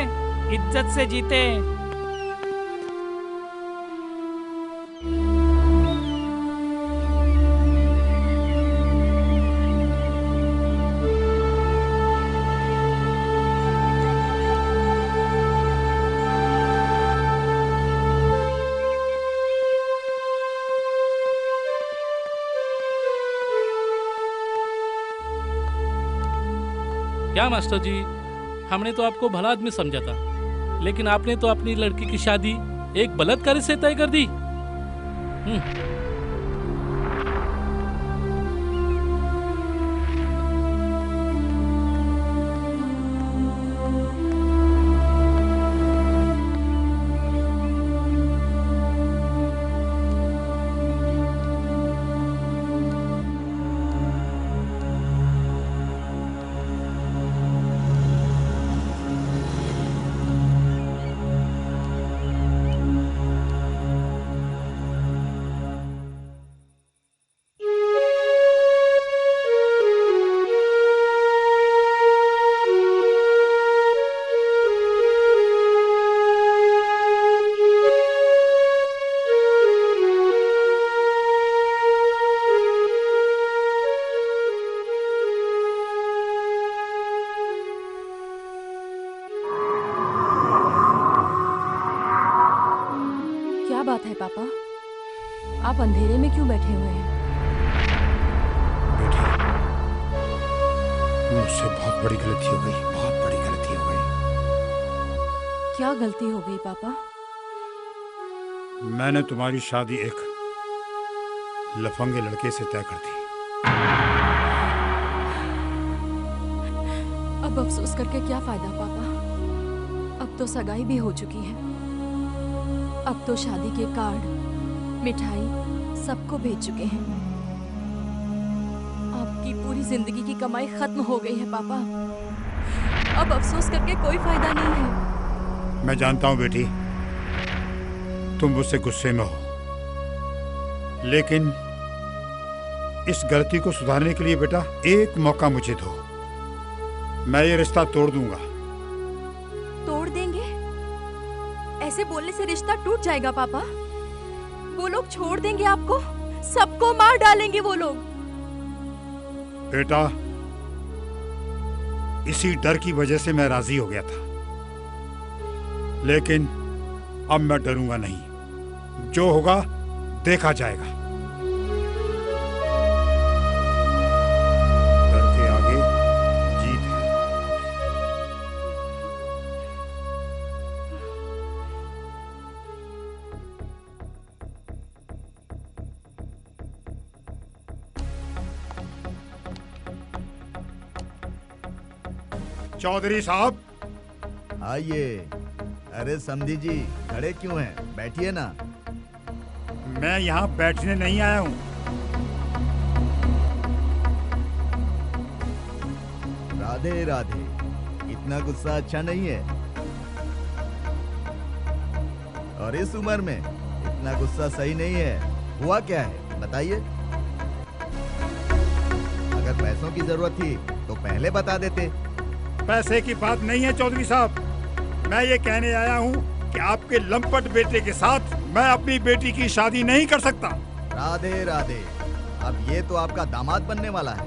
इज्जत से जीते। क्या मास्टर जी, हमने तो आपको भला आदमी समझा था, लेकिन आपने तो अपनी लड़की की शादी एक बलात्कारी से तय कर दी। क्या बात है पापा, आप अंधेरे में क्यों बैठे हुए हैं? मुझसे बहुत बड़ी गलती हो गई, बहुत बड़ी गलती हो गई। क्या गलती हो गई पापा? मैंने तुम्हारी शादी एक लफंगे लड़के से तय कर दी। अब अफसोस करके क्या फायदा पापा? अब तो सगाई भी हो चुकी है। अब तो शादी के कार्ड, मिठाई सबको भेज चुके हैं। आपकी पूरी जिंदगी की कमाई खत्म हो गई है पापा। अब अफसोस करके कोई फायदा नहीं है। मैं जानता हूं बेटी, तुम मुझसे गुस्से में हो, लेकिन इस गलती को सुधारने के लिए बेटा एक मौका मुझे दो। मैं ये रिश्ता तोड़ दूंगा। तोड़ देंगे? ऐसे बोलने से रिश्ता टूट जाएगा पापा। वो लोग छोड़ देंगे आपको, सबको मार डालेंगे वो लोग। बेटा, इसी डर की वजह से मैं राजी हो गया था, लेकिन अब मैं डरूंगा नहीं। जो होगा देखा जाएगा। डर के आगे जीत है। चौधरी साहब, आइए। अरे समधी जी, खड़े क्यों हैं? बैठिए ना। मैं यहाँ बैठने नहीं आया हूँ। राधे राधे। इतना गुस्सा अच्छा नहीं है, और इस उम्र में इतना गुस्सा सही नहीं है। हुआ क्या है बताइए। अगर पैसों की जरूरत थी तो पहले बता देते। पैसे की बात नहीं है चौधरी साहब, मैं ये कहने आया हूँ कि आपके लंपट बेटे के साथ मैं अपनी बेटी की शादी नहीं कर सकता। राधे राधे। अब ये तो आपका दामाद बनने वाला है।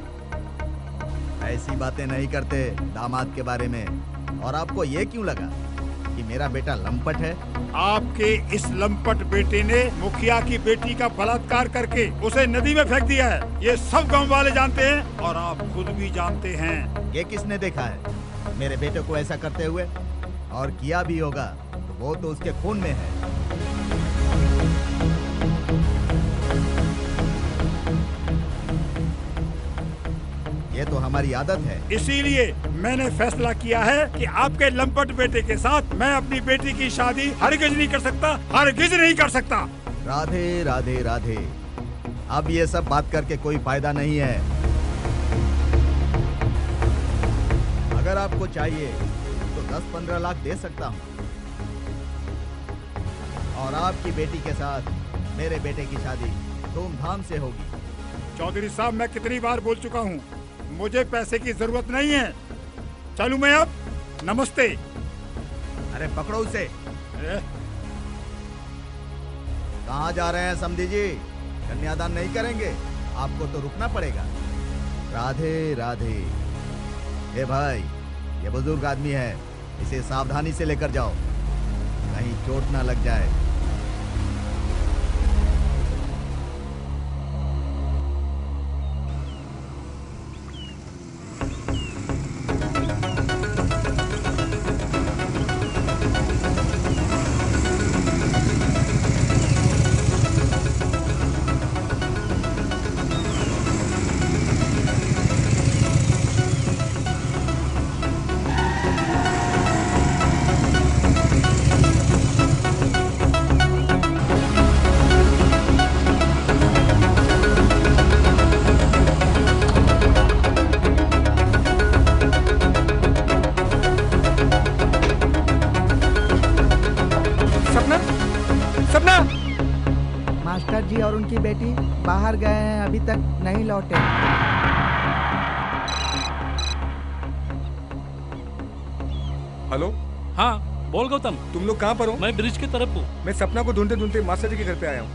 ऐसी बातें नहीं करते दामाद के बारे में। और आपको ये क्यों लगा कि मेरा बेटा लंपट है? आपके इस लंपट बेटे ने मुखिया की बेटी का बलात्कार करके उसे नदी में फेंक दिया है। ये सब गांव वाले जानते हैं और आप खुद भी जानते हैं। ये किसने देखा है मेरे बेटे को ऐसा करते हुए? और किया भी होगा तो वो तो उसके खून में है। ये तो हमारी आदत है। इसीलिए मैंने फैसला किया है कि आपके लंपट बेटे के साथ मैं अपनी बेटी की शादी हरगिज नहीं कर सकता, हरगिज नहीं कर सकता। राधे राधे राधे। अब ये सब बात करके कोई फायदा नहीं है। अगर आपको चाहिए तो 10-15 लाख दे सकता हूँ और आपकी बेटी के साथ मेरे बेटे की शादी धूमधाम से होगी। चौधरी साहब, मैं कितनी बार बोल चुका हूँ, मुझे पैसे की जरूरत नहीं है। चलूं मैं अब? नमस्ते। अरे पकड़ो उसे। कहाँ जा रहे हैं समधी जी? कन्यादान नहीं करेंगे? आपको तो रुकना पड़ेगा। राधे राधे। ए भाई, ये बुजुर्ग आदमी है, इसे सावधानी से लेकर जाओ, कहीं चोट ना लग जाए। मास्टर जी और उनकी बेटी बाहर गए हैं, अभी तक नहीं लौटे। हेलो। हाँ बोल गौतम। तुम लोग कहाँ पर हो? मैं ब्रिज की तरफ हूँ। मैं सपना को ढूंढते ढूंढते मास्टर जी के घर पे आया हूँ,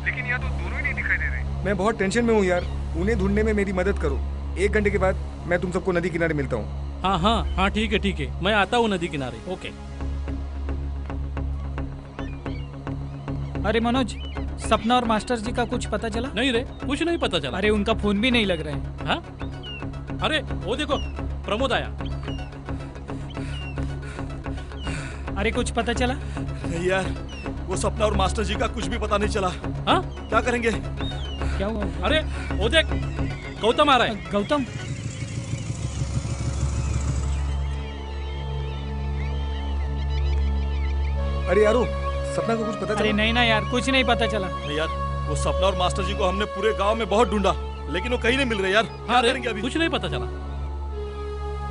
लेकिन यहाँ तो दोनों ही नहीं दिखाई दे रहे। मैं बहुत टेंशन में हूँ यार, उन्हें ढूंढने में मेरी मदद करो। 1 घंटे के बाद मैं तुम सबको नदी किनारे मिलता हूँ। हाँ हाँ हाँ ठीक है, मैं आता हूँ नदी किनारे। ओके। अरे मनोज, सपना और मास्टर जी का कुछ पता चला? नहीं रे, कुछ नहीं पता चला। अरे उनका फोन भी नहीं लग रहा है। हाँ? अरे वो देखो, प्रमोद आया। अरे कुछ पता चला? नहीं यार, वो सपना और मास्टर जी का कुछ भी पता नहीं चला। हाँ? क्या करेंगे? क्या हुआ? अरे वो देख, गौतम आ रहा है। गौतम? अरे यारो, सपना को कुछ पता चला? अरे नहीं ना यार, कुछ नहीं पता चला। नहीं यार, वो सपना और मास्टर जी को हमने पूरे गांव में बहुत ढूंढा, लेकिन वो कहीं नहीं मिल रहे यार। क्या करेंगे अभी? कुछ नहीं पता चला।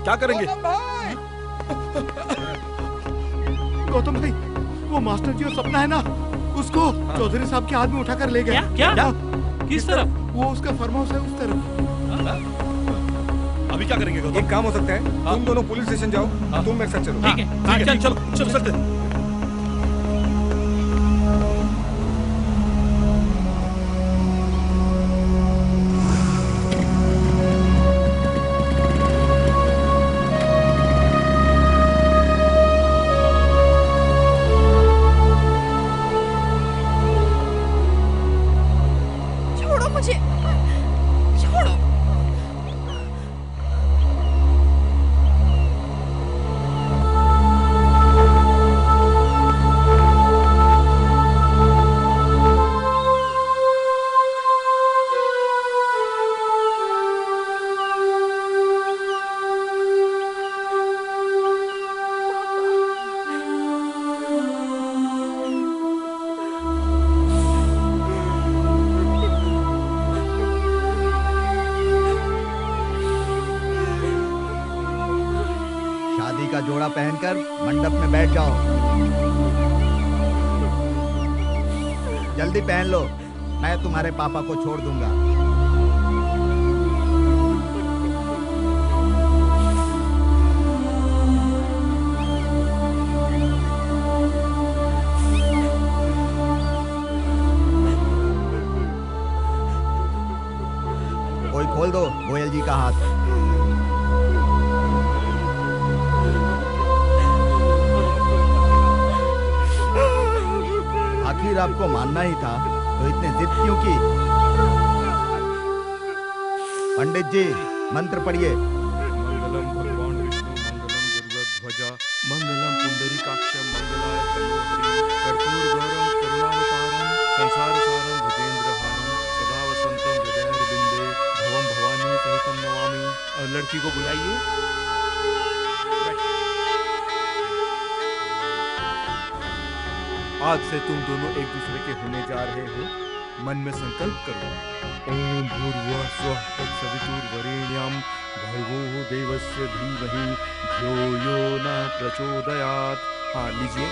क्या करेंगे? गौतम भाई, वो मास्टर जी और सपना है ना, उसको चौधरी साहब के आदमी उठाकर ले गए। क्या? किस तरफ? वो उसका फार्म हाउस है, उस तरफ। अभी क्या करेंगे गौतम? एक काम हो सकता है, तुम दोनों पुलिस स्टेशन जाओ, तुम मेरे साथ चलो। ठीक है, चल चलो चलो चलते। छोड़ो मुझे, छोड़ो। शादी का जोड़ा पहनकर मंडप में बैठ जाओ। जल्दी पहन लो, मैं तुम्हारे पापा को छोड़ दूंगा। कोई खोल दो गोयल जी का हाथ। आखिर आपको मानना ही था तो इतने जिद क्यों की? पंडित जी मंत्र पढ़िए। मंगलम भगवान विष्णु मंगलम गरुड़ध्वजा मंगलम पुंडरीकाक्षम मंगलाय तनोहरि कर्पूर गौरम करुणावतारम संसार सारम भुजेंद्रहारम सदा वसंतम हृदयर्विंदे भवम भवानी सहितम नमामि। और लड़की को बुलाइए। आज से तुम दोनों एक दूसरे के होने जा रहे हो। मन में संकल्प करो, ओम भूर्भुवः स्वः तत्सवितुर्वरेण्यं भर्गो देवस्य धीमहि धियो यो न प्रचोदयात्। हाँ लीजिए।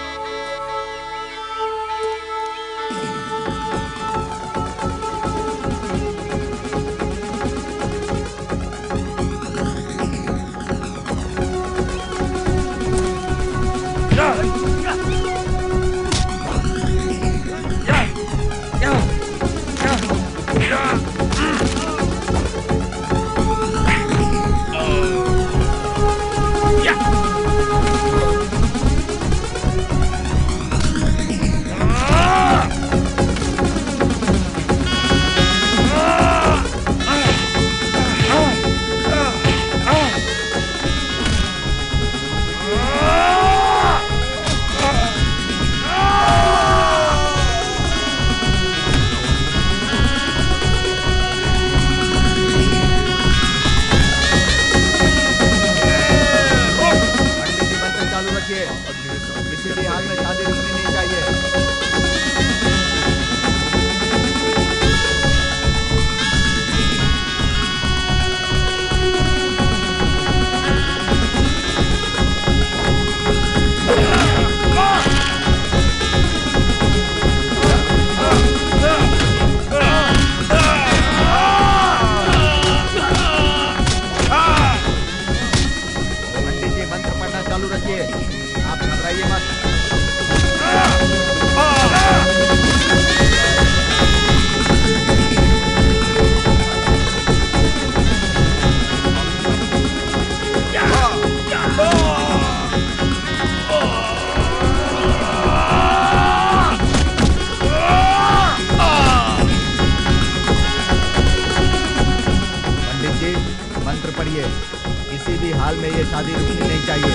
किसी भी हाल में ये शादी रुकनी नहीं चाहिए।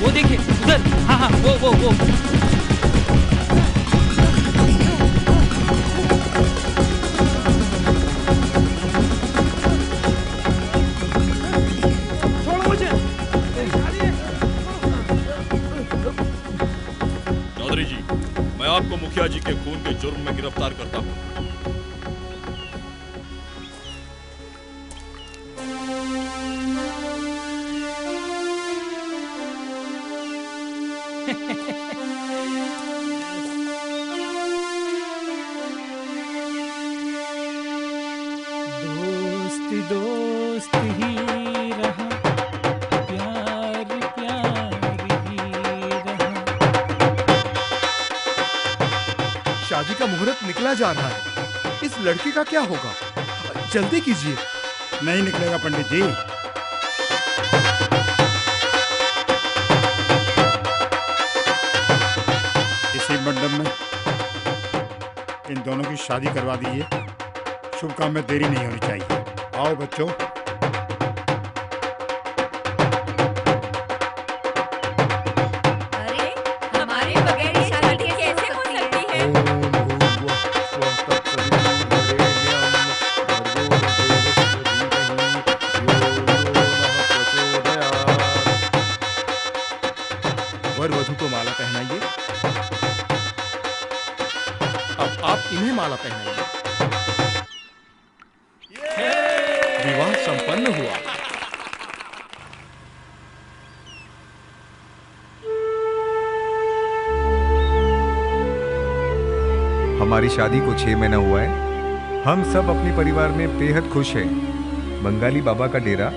वो देखिए उधर, हाँ हाँ वो छोड़ो मुझे। चौधरी जी, मैं आपको मुखिया जी के खून के जुर्म में गिरफ्तार करता हूँ। दोस्त दोस्त ही रहा, प्यार प्यार ही रहा। शादी का मुहूर्त निकला जा रहा है, इस लड़की का क्या होगा? जल्दी कीजिए। नहीं निकलेगा पंडित जी। इसी मंडप में इन दोनों की शादी करवा दीजिए। शुभ काम में देरी नहीं होनी चाहिए। आओ बच्चों। अरे हमारे बगैर ये शादी कैसे हो सकती है? वर वधू को माला पहनाइए। अब आप इन्हें माला पहनाइए। विवाह संपन्न हुआ। हमारी शादी को 6 महीना हुआ है। हम सब अपने परिवार में बेहद खुश हैं। बंगाली बाबा का डेरा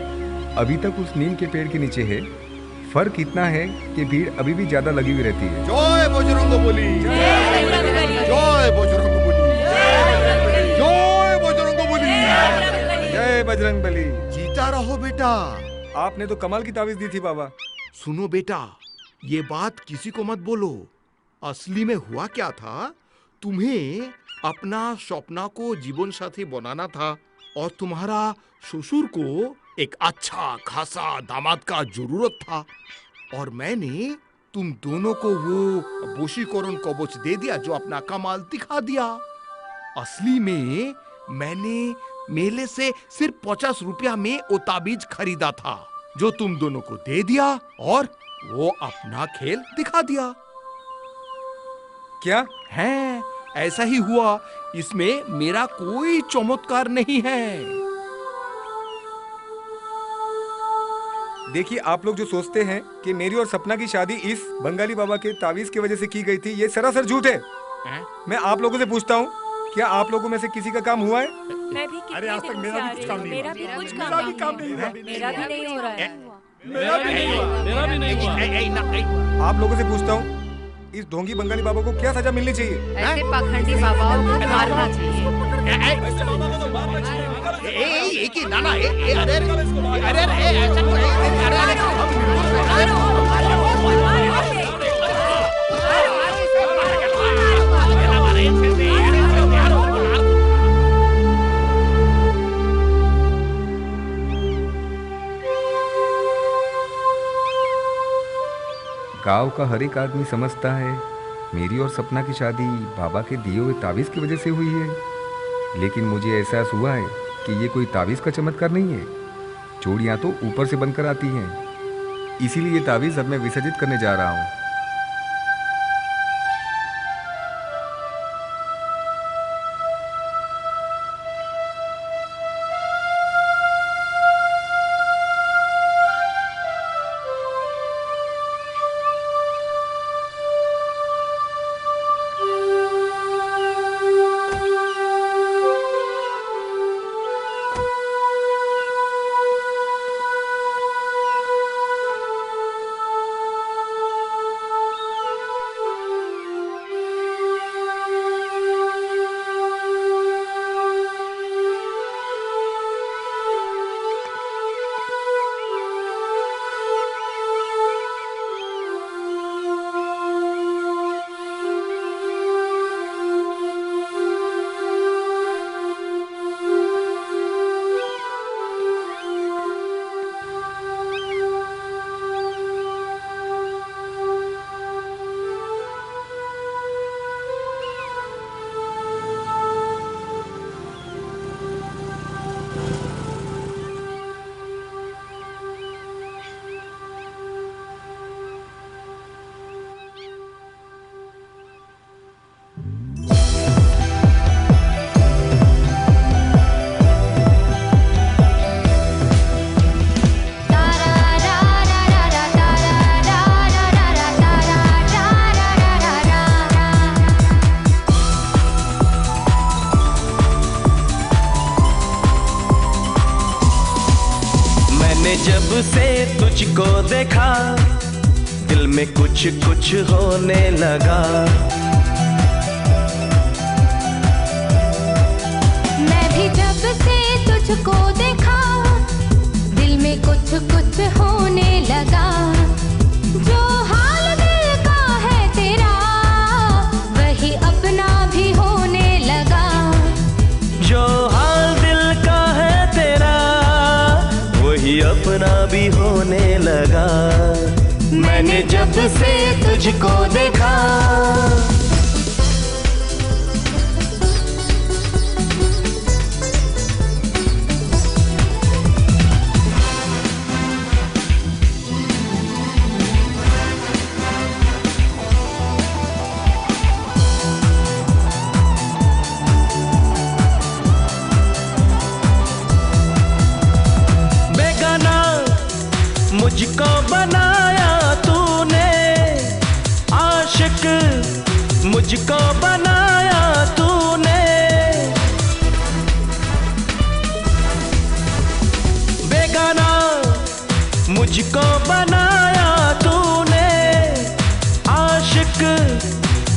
अभी तक उस नीम के पेड़ के नीचे है। फर्क इतना है कि भीड़ अभी भी ज्यादा लगी हुई रहती है। जय बजरंगबली, जय बजरंगबली, जय बजरंगबली, जय बजरंगबली। जीता रहो बेटा। आपने तो कमाल की तावीज दी थी बाबा। सुनो बेटा, ये बात किसी को मत बोलो। असली में हुआ क्या था, तुम्हें अपना सपना को जीवन साथी बनाना था और तुम्हारा ससुर को एक अच्छा खासा दामाद का जरूरत था और मैंने तुम दोनों को वो वशीकरण कवच दे दिया जो अपना कमाल दिखा दिया। असली में मैंने मेले से सिर्फ 50 रुपया में वो ताबीज खरीदा था जो तुम दोनों को दे दिया और वो अपना खेल दिखा दिया। क्या है? ऐसा ही हुआ। इसमें मेरा कोई चमत्कार नहीं है। देखिए, आप लोग जो सोचते हैं कि मेरी और सपना की शादी इस बंगाली बाबा के तावीज की वजह से की गई थी, ये सरासर झूठ है। मैं आप लोगों से पूछता हूँ, क्या आप लोगों में से किसी का काम हुआ है? मैं भी अरे आज तक मेरा भी कुछ काम नहीं हुआ। मेरा भी कुछ मेरा भी काम नहीं हुआ। मेरा भी नहीं हो रहा है। मेरा भी नहीं हुआ, मेरा भी नहीं हुआ। आप लोगों से पूछता हूँ, इस ढोंगी बंगाली बाबा को क्या सजा मिलनी चाहिए? ऐसे पाखंडी बाबाओं को मारना चाहिए। नाना, अरे ऐसा गांव का हर एक आदमी समझता है मेरी और सपना की शादी बाबा के दिए हुए तावीज की वजह से हुई है, लेकिन मुझे एहसास हुआ है कि ये कोई तावीज का चमत्कार नहीं है। जोड़ियां तो ऊपर से बनकर आती हैं, इसीलिए ये तावीज अब मैं विसर्जित करने जा रहा हूँ। जब से तुझको देखा दिल में कुछ कुछ होने लगा। मैं भी जब से तुझको देखा दिल में कुछ कुछ होने लगा। जो हाल दिल का है तेरा वही अपना भी होने लगा। जो हाल दिल का है तेरा वही अपना भी होने लगा। मैंने जब से तुझको देखा मुझको बनाया तूने आशिक, मुझको बनाया तू मुझको बनाया तूने आशिक,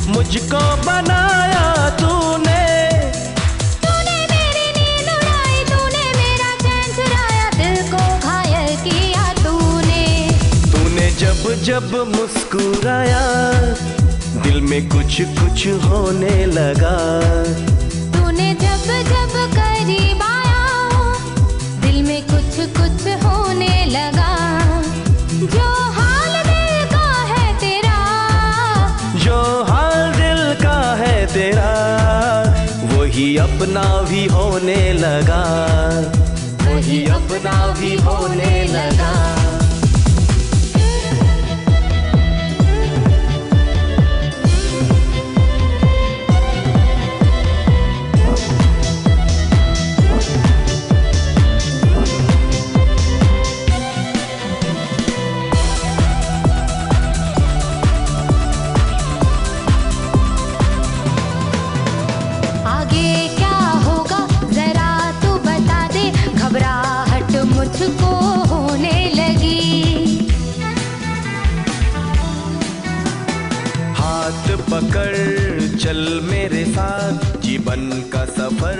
मुझको बनाया तूने। तूने मेरी नींद उड़ाई, तूने मेरा चैन चुराया, दिल को घायल किया तूने। तूने जब जब मुस्कुराया दिल में कुछ कुछ होने लगा। तूने जब जब करीब आया दिल में कुछ कुछ होने लगा। जो हाल दिल का है तेरा, जो हाल दिल का है तेरा, वही अपना भी होने लगा, वही अपना भी होने लगा। आगे क्या होगा जरा तू बता दे, घबराहट मुझको होने लगी। हाथ पकड़ चल मेरे साथ, जीवन का सफर